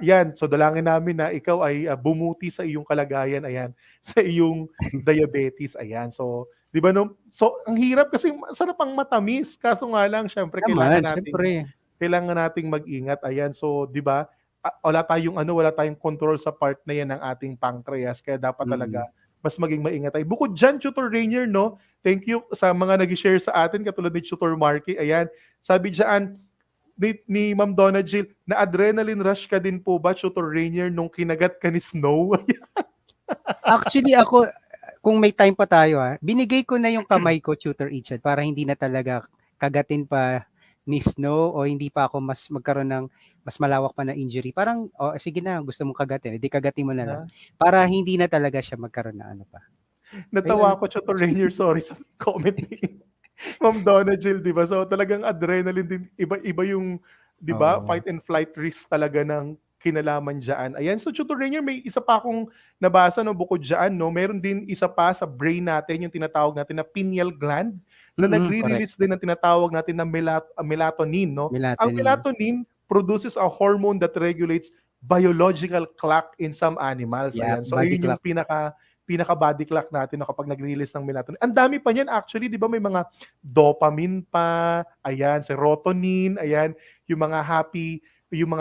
yan. So, dalangin namin na ikaw ay bumuti sa iyong kalagayan. Ayan. Sa iyong diabetes. Ayan. So, 'Di ba no? So ang hirap kasi sarap ang matamis kaso nga lang syempre Naman, syempre. kailangan nating mag-ingat. Ayan. So 'di ba? Wala tayong control sa part na 'yan ng ating pancreas kaya dapat talaga Mm. mas maging maingat tayo. Bukod diyan, Tutor Rainier, no? Thank you sa mga nag-share sa atin katulad ni Tutor Marky. Ayan. Sabi diyan ni Ma'am Donna Jill, na adrenaline rush ka din po ba, Tutor Rainier, nung kinagat ka ni Snow? Actually ako, kung may time pa tayo binigay ko na yung kamay ko, Tutor Ichad, para hindi na talaga kagatin pa ni Snow o hindi pa ako mas magkaroon ng mas malawak pa na injury. Parang, sige na, gusto mong kagatin, edi kagatin mo na lang. Para hindi na talaga siya magkaroon ng ano pa. Natawa Ayun. ko, Tutor Rainier, sorry sa comment ni Ma'am Donna Jill, di ba? So talagang adrenaline din, iba yung, di ba, Oo. fight and flight risk talaga ng kinalaman dyan. Ayan, so Tutor Rainier, may isa pa akong nabasa, no, bukod dyan, no, meron din isa pa sa brain natin, yung tinatawag natin na pineal gland, na Correct. nagre-release din ng tinatawag natin na melatonin, no? Ang Melatonin. melatonin produces a hormone that regulates biological clock in some animals. Yeah, Ayan, so body ayun yung clock. pinaka body clock natin no, kapag nag-release ng melatonin. Ang dami pa niyan actually, 'di ba? May mga dopamine pa, ayan, serotonin, ayan, yung mga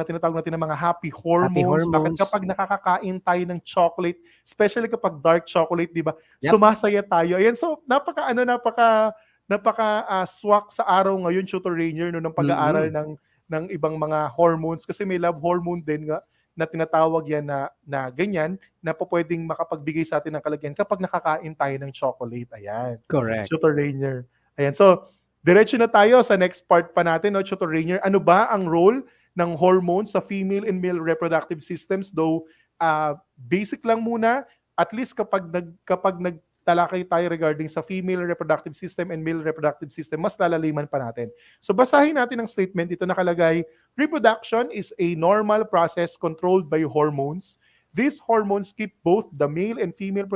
tinatawag natin na mga happy Happy hormones. Bakit hormones. kapag nakakakain tayo ng chocolate, especially kapag dark chocolate, 'di ba? Yep. Sumasaya tayo. Ayan, so napaka swak sa araw ngayon, Tutor Rainier, no, ng pag-aaral ng ibang mga hormones kasi may love hormone din nga na tinatawag yan na ganyan na pwedeng makapagbigay sa atin ng kalagayan kapag nakakain tayo ng chocolate. Ayan. Correct. Tutor Rainier. Ayan. So, diretso na tayo sa next part pa natin, no, Tutor Rainier. Ano ba ang role ng hormones sa female and male reproductive systems? Though, basic lang muna, at least kapag nagtalakay tayo regarding sa female reproductive system and male reproductive system, mas lalaliman pa natin. So, basahin natin ang statement. Ito nakalagay, reproduction is a normal process controlled by hormones. These hormones keep both the male and female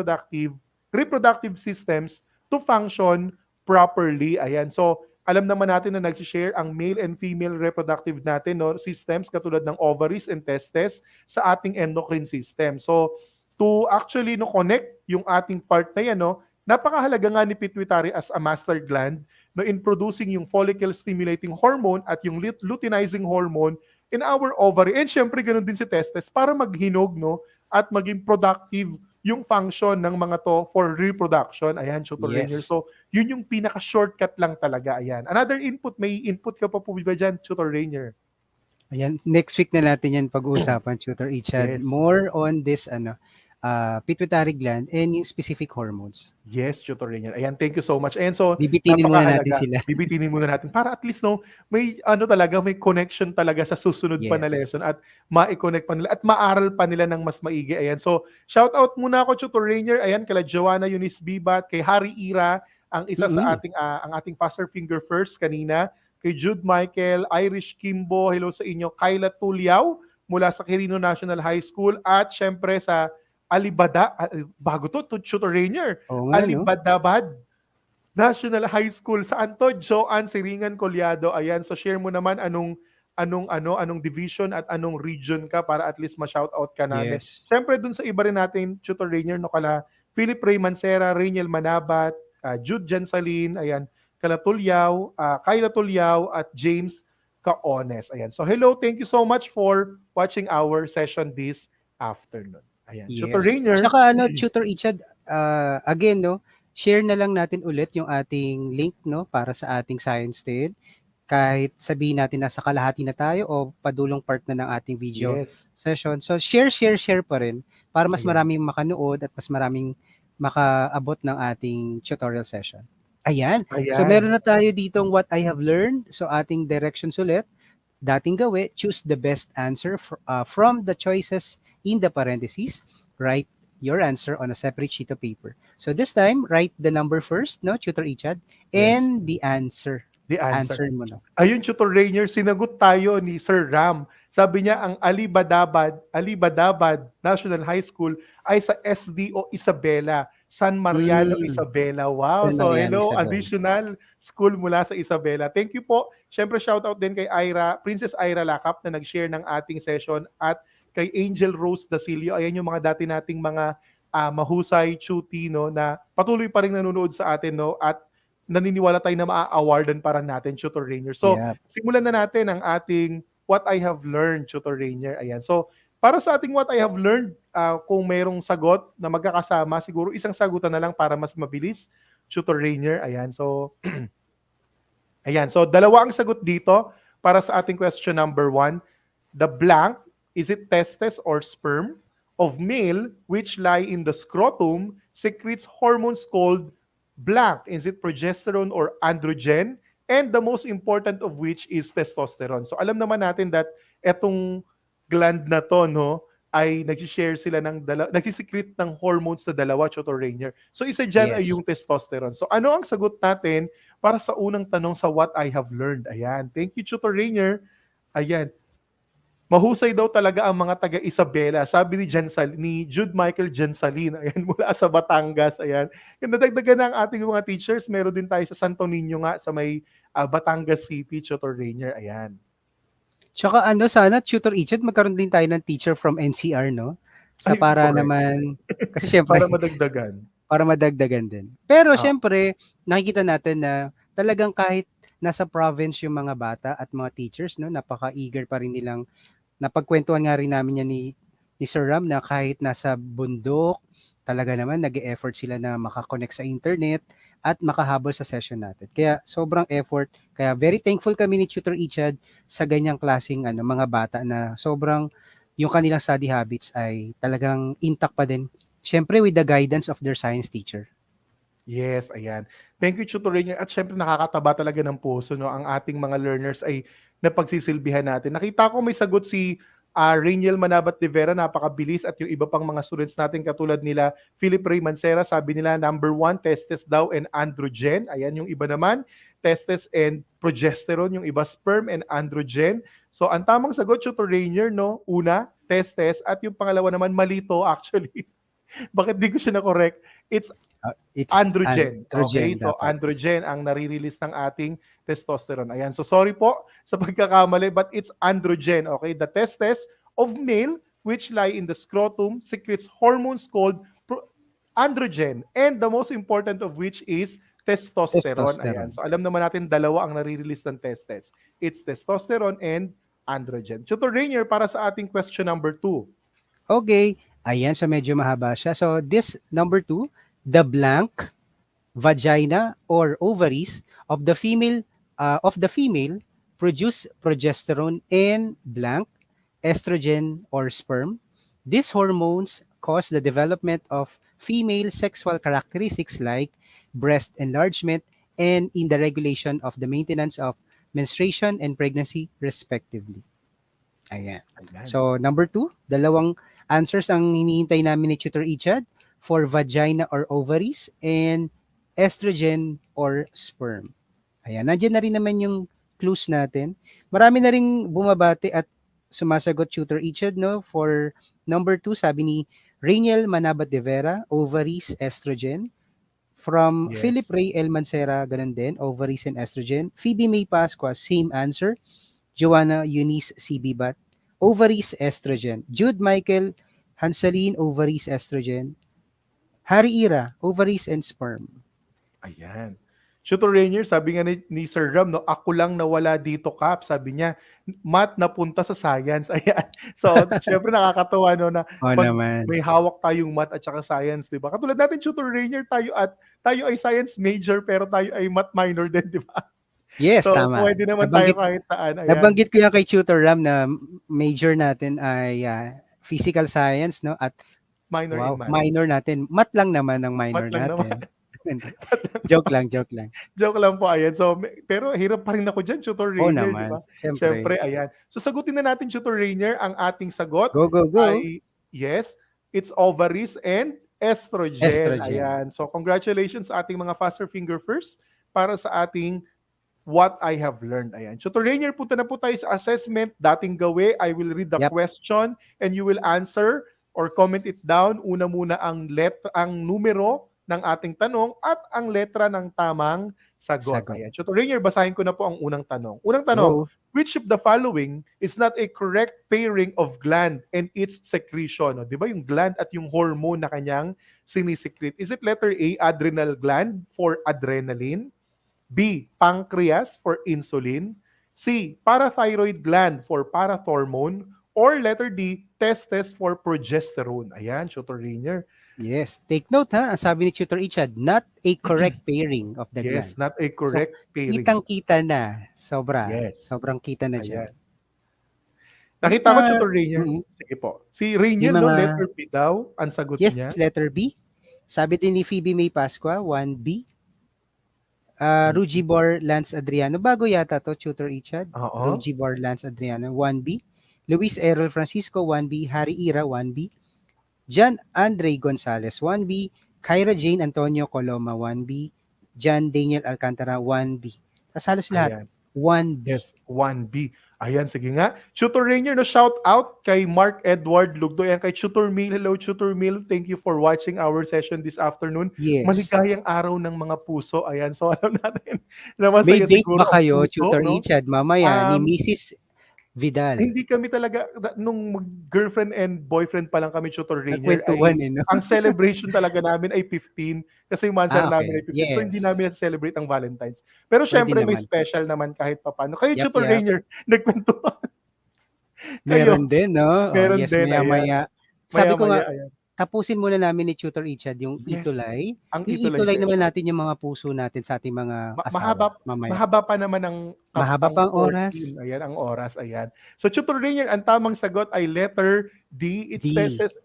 reproductive systems to function properly. Ayan. So, alam naman natin na nag-share ang male and female reproductive natin, no, systems katulad ng ovaries and testes sa ating endocrine system. So, to actually connect yung ating part na yan, no, napakahalaga nga ni pituitary as a master gland no, in producing yung follicle stimulating hormone at yung luteinizing hormone in our ovary. And syempre, ganun din si testes para maghinog, no, at maging productive yung function ng mga to for reproduction. Ayan, Tutor Rainier. Yes. So, yun yung pinaka-shortcut lang talaga. Ayan. Another input, may input ka pa po ba dyan, Tutor Rainier? Ayan, next week na natin yan pag-uusapan, Tutor Ichad. Yes. More on this pituitary gland and yung specific hormones. Yes, Tutor Rainier. Ayan, thank you so much. Ayan, so Bibitinin muna natin napakahalaga. sila. Bibitinin muna natin para at least no, may talaga, may connection talaga sa susunod pa na Yes. lesson at ma-connect pa nila at maaral pa nila ng mas maigi. Ayan, so shout out muna ako, Tutor Rainier. Ayan, kala Joanna Eunice Bibat, kay Harry Ira, ang isa sa ang ating Faster Finger First kanina, kay Jude Michael, Irish Kimbo, hello sa inyo, Kyla Tuliao mula sa Quirino National High School at syempre sa bago to Tutor Rainier. Oo nga, no? Alibadabad National High School. Saan to? Joanne Siringan Colyado. Ayan, so share mo naman anong division at anong region ka para at least ma-shoutout ka namin. Yes. Siyempre dun sa iba rin natin, Tutor Rainier, no, kala Philip Ray Mancera, Rainiel Manabat, Jude Jansalin, ayan, kala Tulyao, Kyla Tulyao at James Caones. Ayan. So hello, thank you so much for watching our session this afternoon. Ayan. Yes. Tutor Rainier. Tsaka Tutor Ichad, again, no, share na lang natin ulit yung ating link, no, para sa ating Science Tale. Kahit sabihin natin nasa kalahati na tayo o padulong part na ng ating video session. So share pa rin para mas maraming makanood at mas maraming makaabot ng ating tutorial session. Ayan. So meron na tayo ditong what I have learned. So ating directions ulit. Dating gawi, choose the best answer from the choices in the parentheses. Write your answer on a separate sheet of paper. So this time, write the number first, no, Tutor Ichad, and the answer. The answer. Answer mo na. Ayun, Tutor Rainier, sinagot tayo ni Sir Ram. Sabi niya, ang Alibadabad National High School ay sa SDO Isabela, San Mariano, Isabela. Wow. San So, Mariano, hello, Isabela. additional school mula sa Isabela. Thank you po. Siyempre, shoutout din kay Princess Ira Lakap na nag-share ng ating session at kay Angel Rose Dasilio. Ayan yung mga dati nating mga mahusay, Chuti, no, na patuloy pa rin nanonood sa atin, no, at naniniwala tayo na maa-awardan para natin, Tutor Rainier. So, Yep. simulan na natin ang ating What I Have Learned, Tutor Rainier. Ayan. So, para sa ating What I Have Learned, kung mayroong sagot na magkakasama, siguro isang sagutan na lang para mas mabilis, Tutor Rainier. Ayan. So, ayan. So, dalawa ang sagot dito para sa ating question number 1. The blank, is it testes or sperm of male which lie in the scrotum secretes hormones called blank? Is it progesterone or androgen? And the most important of which is testosterone. So alam naman natin that etong gland na to, no, ay nag-share sila ng nagsisecrete ng hormones na dalawa, Tutor Rainier. So isa dyan ay Yes. yung testosterone. So ano ang sagot natin para sa unang tanong sa What I Have Learned? Ayan. Thank you, Tutor Rainier. Ayan. Mahusay daw talaga ang mga taga Isabela. Sabi ni Jude Michael Jansalin, ayan, mula sa Batangas, ayan. Yung nadagdagan na ang ating mga teachers, meron din tayo sa Santo Niño nga sa may Batangas City, Tutor Rainier, ayan. Tsaka sana Tutor Ichad, magkaroon din tayo ng teacher from NCR, no? Sa Ay, para correct. naman, kasi syempre, Para madagdagan. para madagdagan din. Pero Ah. syempre, nakikita natin na talagang kahit nasa province yung mga bata at mga teachers, no, napaka-eager pa rin nilang, napagkwentuhan nga rin namin yan ni Sir Ram na kahit nasa bundok, talaga naman nag-e-effort sila na makakonect sa internet at makahabol sa session natin. Kaya sobrang effort. Kaya very thankful kami ni Tutor Ichad sa ganyang klaseng mga bata na sobrang yung kanilang study habits ay talagang intact pa din. Syempre with the guidance of their science teacher. Yes, ayan. Thank you, Tutor Rainier. At syempre nakakataba talaga ng puso, no? Ang ating mga learners ay napagsisilbihan natin. Nakita ko may sagot si Rainiel Manabat de Vera, napakabilis, at yung iba pang mga students natin katulad nila Philip Ray Mancera, sabi nila number 1, testes daw and androgen. Ayan, yung iba naman, testes and progesterone, yung iba sperm and androgen. So ang tamang sagot, Tutor Rainier, no? Una, testes, at yung pangalawa naman, malito actually. Bakit di ko siya na-correct? It's It's androgen. Okay, so dapat. androgen ang nare-release ng ating testosterone. Ayan, so sorry po sa pagkakamali, but it's androgen. Okay, the testes of male which lie in the scrotum secretes hormones called androgen, and the most important of which is testosterone. Ayan, Testosterone. so alam naman natin dalawa ang nare-release ng testes. It's testosterone and androgen. Tutor Rainier, para sa ating question number 2. Okay, ayan, so medyo mahaba siya. So this number 2, the blank vagina or ovaries of the female produce progesterone and blank estrogen or sperm. These hormones cause the development of female sexual characteristics like breast enlargement and in the regulation of the maintenance of menstruation and pregnancy respectively. Ayan. Ayan. So, number 2, dalawang answers ang hinihintay namin ni Tutor Ichad for vagina or ovaries and estrogen or sperm. Ayan, nandiyan na rin naman yung clues natin. Marami na rin bumabati at sumasagot, Tutor Ichad, no? For number 2, sabi ni Rainiel Manabat de Vera, ovaries, estrogen. From Yes. Philip Ray El Mancera, ganun din, ovaries and estrogen. Phoebe May Pascua, same answer. Joanna Eunice C. Bibat, ovaries, estrogen. Jude Michael Hansalin, ovaries, estrogen. Harry Ira, ovaries and sperm. Ayan. Tutor Rainier, sabi nga ni Sir Ram, no, ako lang nawala dito, Kap. Sabi niya, math napunta sa science. Ayan. So, syempre nakakatawa, no, na Oo pag naman. may hawak tayong math at saka science, di ba? Katulad natin, Tutor Rainier, tayo ay science major, pero tayo ay math minor din, di ba? Yes, So, tama. pwede naman tayo kahit saan. Ayan. Nabanggit ko yan kay Tutor Ram na major natin ay physical science, no? At Minor in math. minor natin. Math lang naman ang minor Math lang natin. joke lang. Joke lang po, ayan. So, pero hirap pa rin ako dyan, Tutor Oo Rainier, di naman. ba? Syempre, ayan. So, sagutin na natin, Tutor Rainier, ang ating sagot. Go. Ay, yes, it's ovaries and estrogen. Ayan. So, congratulations sa ating mga faster finger first para sa ating What I Have Learned. Ayan. Tutor Rainier, punta na po tayo sa assessment. Dating gawi, I will read the Yep. question and you will answer or comment it down. Una muna ang numero ng ating tanong at ang letra ng tamang sagot. Sagot. Ayan. Tutor Rainier, basahin ko na po ang unang tanong. Unang tanong, Go. which of the following is not a correct pairing of gland and its secretion? O, di ba yung gland at yung hormone na kanyang sinisekret? Is it letter A, adrenal gland for adrenaline? B, pancreas for insulin? C, parathyroid gland for parathormone? Or letter D, testes for progesterone? Ayan, Tutor Rainier. Yes. Take note ha, ang sabi ni Tutor Ichad, not a correct pairing of the Yes, gland. not a correct pairing. Kitang-kita na. Sobra. Yes. Sobrang kita na Ayan. dyan. Nakita ko, Tutor Rainier. Mm-mm. Sige po. Si Rainier, Yung no, mga- letter B daw, ang sagot Yes, niya. letter B. Sabi din ni Phoebe May Pascua, 1B. Rugibor Lance Adriano. Bago yata to, Tutor Ichad. Oo. Rugibor Lance Adriano, 1B. Luis Errol Francisco, 1B. Harry Ira, 1B. John Andre Gonzalez, 1B. Kyra Jane Antonio Coloma, 1B. John Daniel Alcantara, 1B. Tapos halos lahat, Ayan. 1B. Yes, 1B. Ayan, sige nga. Tutor Rainier, no, shout out kay Mark Edward Lugdo. Ayan, kay Tutor Mil. Hello, Tutor Mil. Thank you for watching our session this afternoon. Yes. Maligayang araw ng mga puso. Ayan, so alam natin na May masaya date siguro ba kayo, ang puso, Tutor no? Ichad, mamaya ni Um, Mrs. Vidal? Hindi kami talaga, nung girlfriend and boyfriend pa lang kami, Tutor Rainier, Nagkwentuhan no? ang celebration talaga namin ay 15 kasi yung monthsary namin ay 15. So Yes. hindi namin na-celebrate ang Valentine's. Pero Pwede syempre may naman. special naman kahit papano. Kayo, Yep, Tutor yep. Rainier, nagkwentuhan. Meron din, no? Meron yes, din, maya-maya. Sabi ko nga, Ayan. tapusin muna namin ni Tutor Ichad yung Yes. itulay. Ang Iitulay session. naman natin yung mga puso natin sa ating mga asawa. mahaba- mamaya. Mahaba pa naman ang Mahaba pa ang 14. oras. Ayan, ang oras. Ayan. So, Tutor Rainier, ang tamang sagot ay letter D. It's D. testes.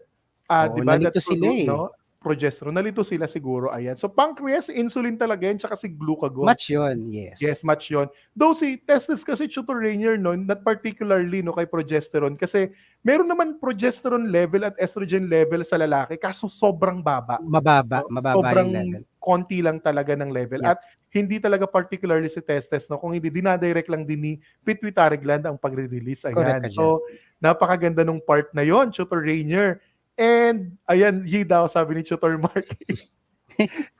Oo, Diba, nalito that sila produce, eh. no? Progesterone. Nalito sila siguro. Ayan. So, pancreas, insulin talaga yan, tsaka si glucagon. Match yun, yes. Yes, match yun. Though si testes kasi, Tutor Rainier, no, not particularly no, kay progesterone. Kasi meron naman progesterone level at estrogen level sa lalaki, kaso sobrang baba. Mababa, No? mababa Sobrang yung level. konti lang talaga ng level. Yep. At hindi talaga particularly si testes, no? Kung hindi, dinadirect lang din ni pituitary gland ang pagre-release. Correct Ayan. ka So, napakaganda nung part na yon, Tutor Rainier. And, ayan, yi daw, sabi ni Tutor Mark.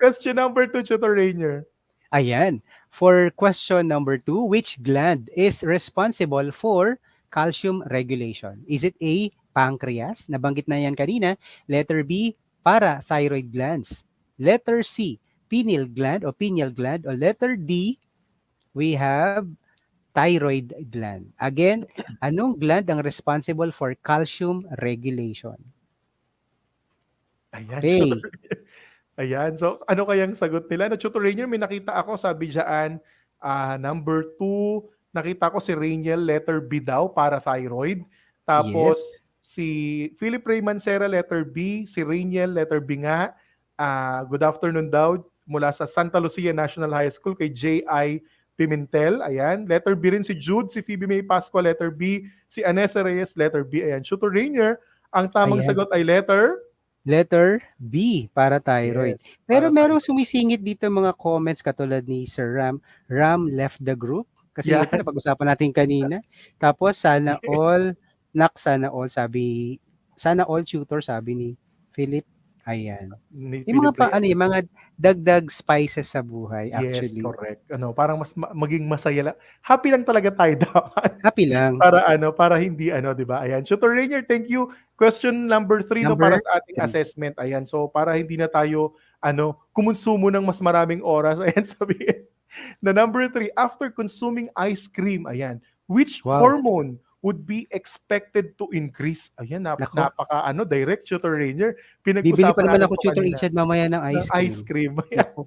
Question number 2, Tutor Rainier. Ayan. For question number 2, which gland is responsible for calcium regulation? Is it A, pancreas? Nabanggit na yan kanina. Letter B, parathyroid glands. Letter C, pineal gland o pineal gland. O letter D, we have thyroid gland. Again, anong gland ang responsible for calcium regulation? Ayan, Okay. Tutor Rainier. Ayan. So, ano kayang sagot nila? No, Tutor Rainier, may nakita ako, sabi dyan, number 2, nakita ko si Rainier, letter B daw, parathyroid. Tapos, Yes. si Philip Ray Mancera, letter B. Si Rainier, letter B nga. Good afternoon daw, mula sa Santa Lucia National High School, kay J.I. Pimentel. Ayan. Letter B rin si Jude, si Phoebe May Pascua, letter B. Si Anessa Reyes, letter B. Ayan. Tutor Rainier, ang tamang Ayan. sagot ay letter Letter B, parathyroid. Yes, Pero parathyroid. merong sumisingit dito mga comments katulad ni Sir Ram. Ram left the group. Kasi Yeah. ito napag-usapan natin kanina. Tapos sana Yes. all, sana all sabi, sana all tutor sabi ni Philip. Ayan. ni Yung mga Philip Ray. yung mga dagdag spices sa buhay Yes, actually. correct. Parang mas maging masaya lang. Happy lang talaga tayo dapat. Happy lang. Para hindi 'di ba? Ayan. Tutor Rainier, thank you. Question number 3 no, para Number sa ating 3. assessment. Ayan. So para hindi na tayo kumonsumo ng mas maraming oras. Ayan, sabihin. Na number 3, after consuming ice cream, ayan, which Wow. hormone would be expected to increase? Ayan, Nako. napaka direct, Tutor Rainier. Bibili Pinag-usapan pa naman natin ako to tutor kanina. Ichad mamaya ng Ng ice cream. Nako.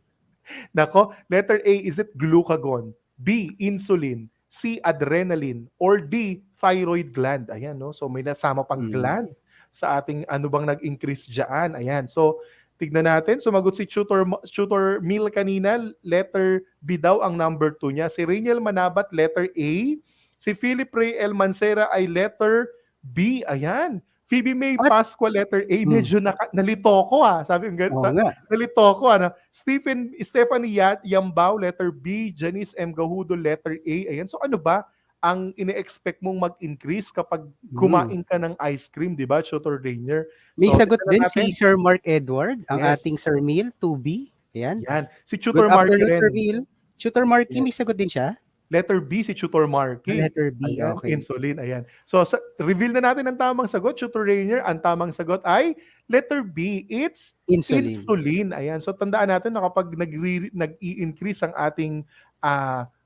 Nako, letter A, is it glucagon? B, insulin. C, adrenaline. Or D, thyroid gland. Ayan, no? So may nasama pang gland sa ating ano bang nag-increase dyan. Ayan. So, tignan natin. Sumagot si Tutor Mil kanina. Letter B daw ang number 2 niya. Si Rainiel Manabat, letter A. Si Philip Ray El Mancera ay letter B. Ayan. Phoebe May What? Pascua, letter A. Medyo nalito ko Sabi yung Oo nga. nalito ko Stephanie Yambao, letter B. Janice M. Gahudo, letter A. Ayan. So ano ba ang ine-expect mong mag-increase kapag kumain ka ng ice cream, di ba, Tutor Rainier? May So, sagot tignan din natin. si Sir Mark Edward, ang Yes. ating Sir Mil, 2B. Ayan. Yan. Si Good Tutor Marky afternoon, Sir rin. Mil. Tutor Marky, Yes. may sagot din siya? Letter B si Tutor Marky. Letter B, Ayan, okay. insulin. Ayan. So, reveal na natin ang tamang sagot, Tutor Rainier. Ang tamang sagot ay letter B. It's Insulin. insulin. Ayan. So, tandaan natin na kapag nag-i-increase ang ating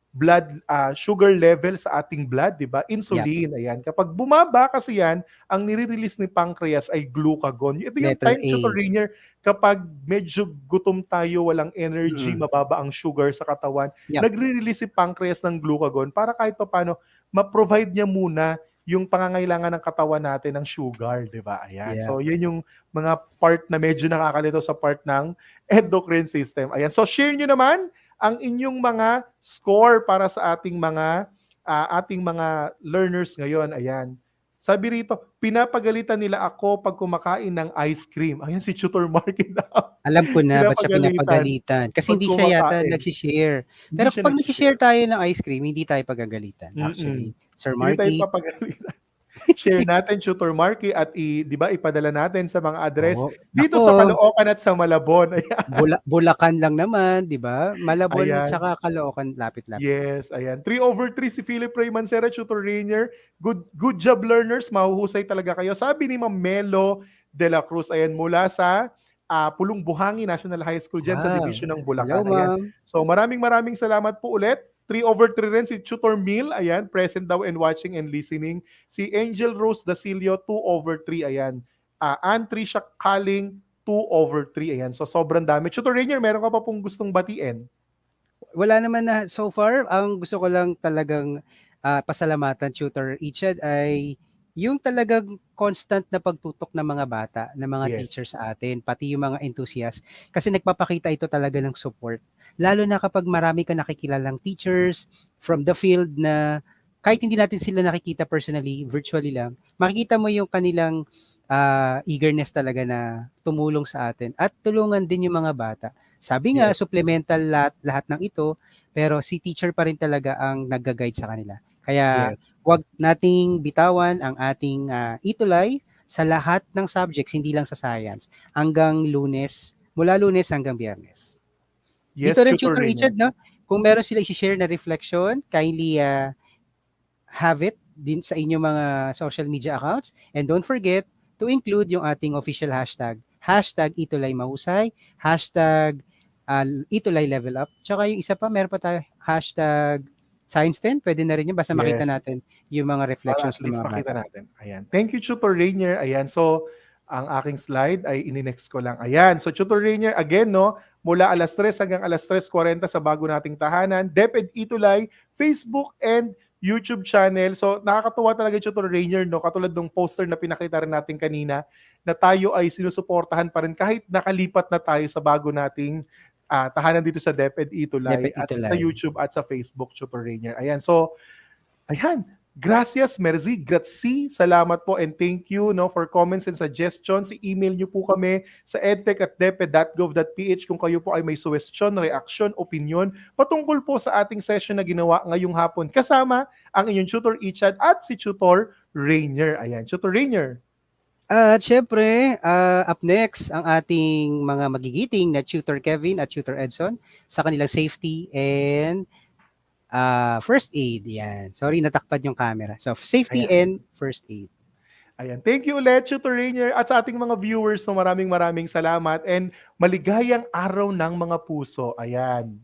blood sugar level sa ating blood, di ba? Insulin. Ayan. Kapag bumaba kasi yan, ang nire-release ni pancreas ay glucagon. Ito yung Letter time, A. Tutor Rainier, kapag medyo gutom tayo, walang energy, mababa ang sugar sa katawan, Yep. nagre-release si pancreas ng glucagon para kahit paano ma-provide niya muna yung pangangailangan ng katawan natin ng sugar, di ba? Ayan. Yeah. So, yun yung mga part na medyo nakakalito sa part ng endocrine system. Ayan. So, share nyo naman ang inyong mga score para sa ating mga learners ngayon. Ayan. Sabi rito, pinapagalitan nila ako pag kumakain ng ice cream. Ayan si Tutor Marky daw. Alam ko na ba't siya Pinapagalitan pinapagalitan. Kasi pag hindi siya yata kumakain. nagsishare. Hindi Pero siya pag nagsishare tayo ng ice cream, hindi tayo pagagalitan. Actually, Sir Hindi tayo Marky. papagalitan. Share natin, Tutor Marky, at di ba, ipadala natin sa mga address Oo. dito Nako, sa Caloocan at sa Malabon. Ayan. Bulacan lang naman, di ba? Malabon Ayan. tsaka Caloocan, lapit-lapit. Yes, ayan. 3/3 si Philip Ray Mancera, Tutor Rainier. Good job, learners. Mahuhusay talaga kayo. Sabi ni Ma'am Melo de la Cruz, ayan, mula sa Pulong Buhangin National High School dyan sa Wow. Division ng Hello, Bulacan. Ayan. ma'am. So maraming salamat po ulit. 3/3 rin si Tutor Mil, ayan, present daw and watching and listening. Si Angel Rose Dacilio, 2/3, ayan. Ann Tricia Kaling, 2/3, ayan. So sobrang dami. Tutor Rainier, meron ka pa pong gustong batiin? Wala naman na so far. Ang gusto ko lang talagang pasalamatan, Tutor Ichad, ay yung talagang constant na pagtutok ng mga bata, ng mga Yes. teachers sa atin, pati yung mga enthusiasts. Kasi nagpapakita ito talaga ng support. Lalo na kapag marami ka nakikilalang teachers from the field na kahit hindi natin sila nakikita personally, virtually lang, makikita mo yung kanilang eagerness talaga na tumulong sa atin at tulungan din yung mga bata. Sabi nga, Yes. supplemental lahat ng ito, pero si teacher pa rin talaga ang nag-guide sa kanila. Kaya Yes. wag nating bitawan ang ating itulay sa lahat ng subjects, hindi lang sa science, hanggang Lunes, mula Lunes hanggang Biyernes. Yes, Dito rin, Tutor Tutor Rainier. Richard, no? Kung meron sila i-share na reflection, kindly have it din sa inyong mga social media accounts. And don't forget to include yung ating official hashtag. Hashtag Itulay Mahusay, hashtag Itulay Level Up. Tsaka yung isa pa, meron pa tayo, hashtag Science 10, pwede na rin yun. Basta makita Yes. natin yung mga Para reflections at ng least mga makita bata. natin. Ayan. Thank you, Tutor Rainier. Ayan. So, ang aking slide ay ininext ko lang. Ayan. So, Tutor Rainier, again, no, mula alas 3 hanggang alas 3:40 sa bago nating tahanan, DepEd Itulay, Facebook and YouTube channel. So, nakakatuwa talaga, Tutor Rainier, no, katulad ng poster na pinakita rin natin kanina, na tayo ay sinusuportahan pa rin kahit nakalipat na tayo sa bago nating tahanan dito sa DepEd Itulay DepEd at Itulay. sa YouTube at sa Facebook, Tutor Rainier. Ayan. So, ayan. Gracias, merci, grazie, salamat po and thank you, no, for comments and suggestions. I-email nyo po kami sa edtech@deped.gov.ph kung kayo po ay may suggestion, reaction, opinion patungkol po sa ating session na ginawa ngayong hapon kasama ang inyong Tutor Ichad at si Tutor Rainier. Ayan, Tutor Rainier. At syempre, up next, ang ating mga magigiting na Tutor Kevin at Tutor Edson sa kanilang safety and first aid. Yan. Sorry, natakpad yung camera. So, safety and first aid. Ayan. Thank you ulit, Tutor Rainier, at sa ating mga viewers, no, maraming salamat and maligayang araw ng mga puso. Ayan.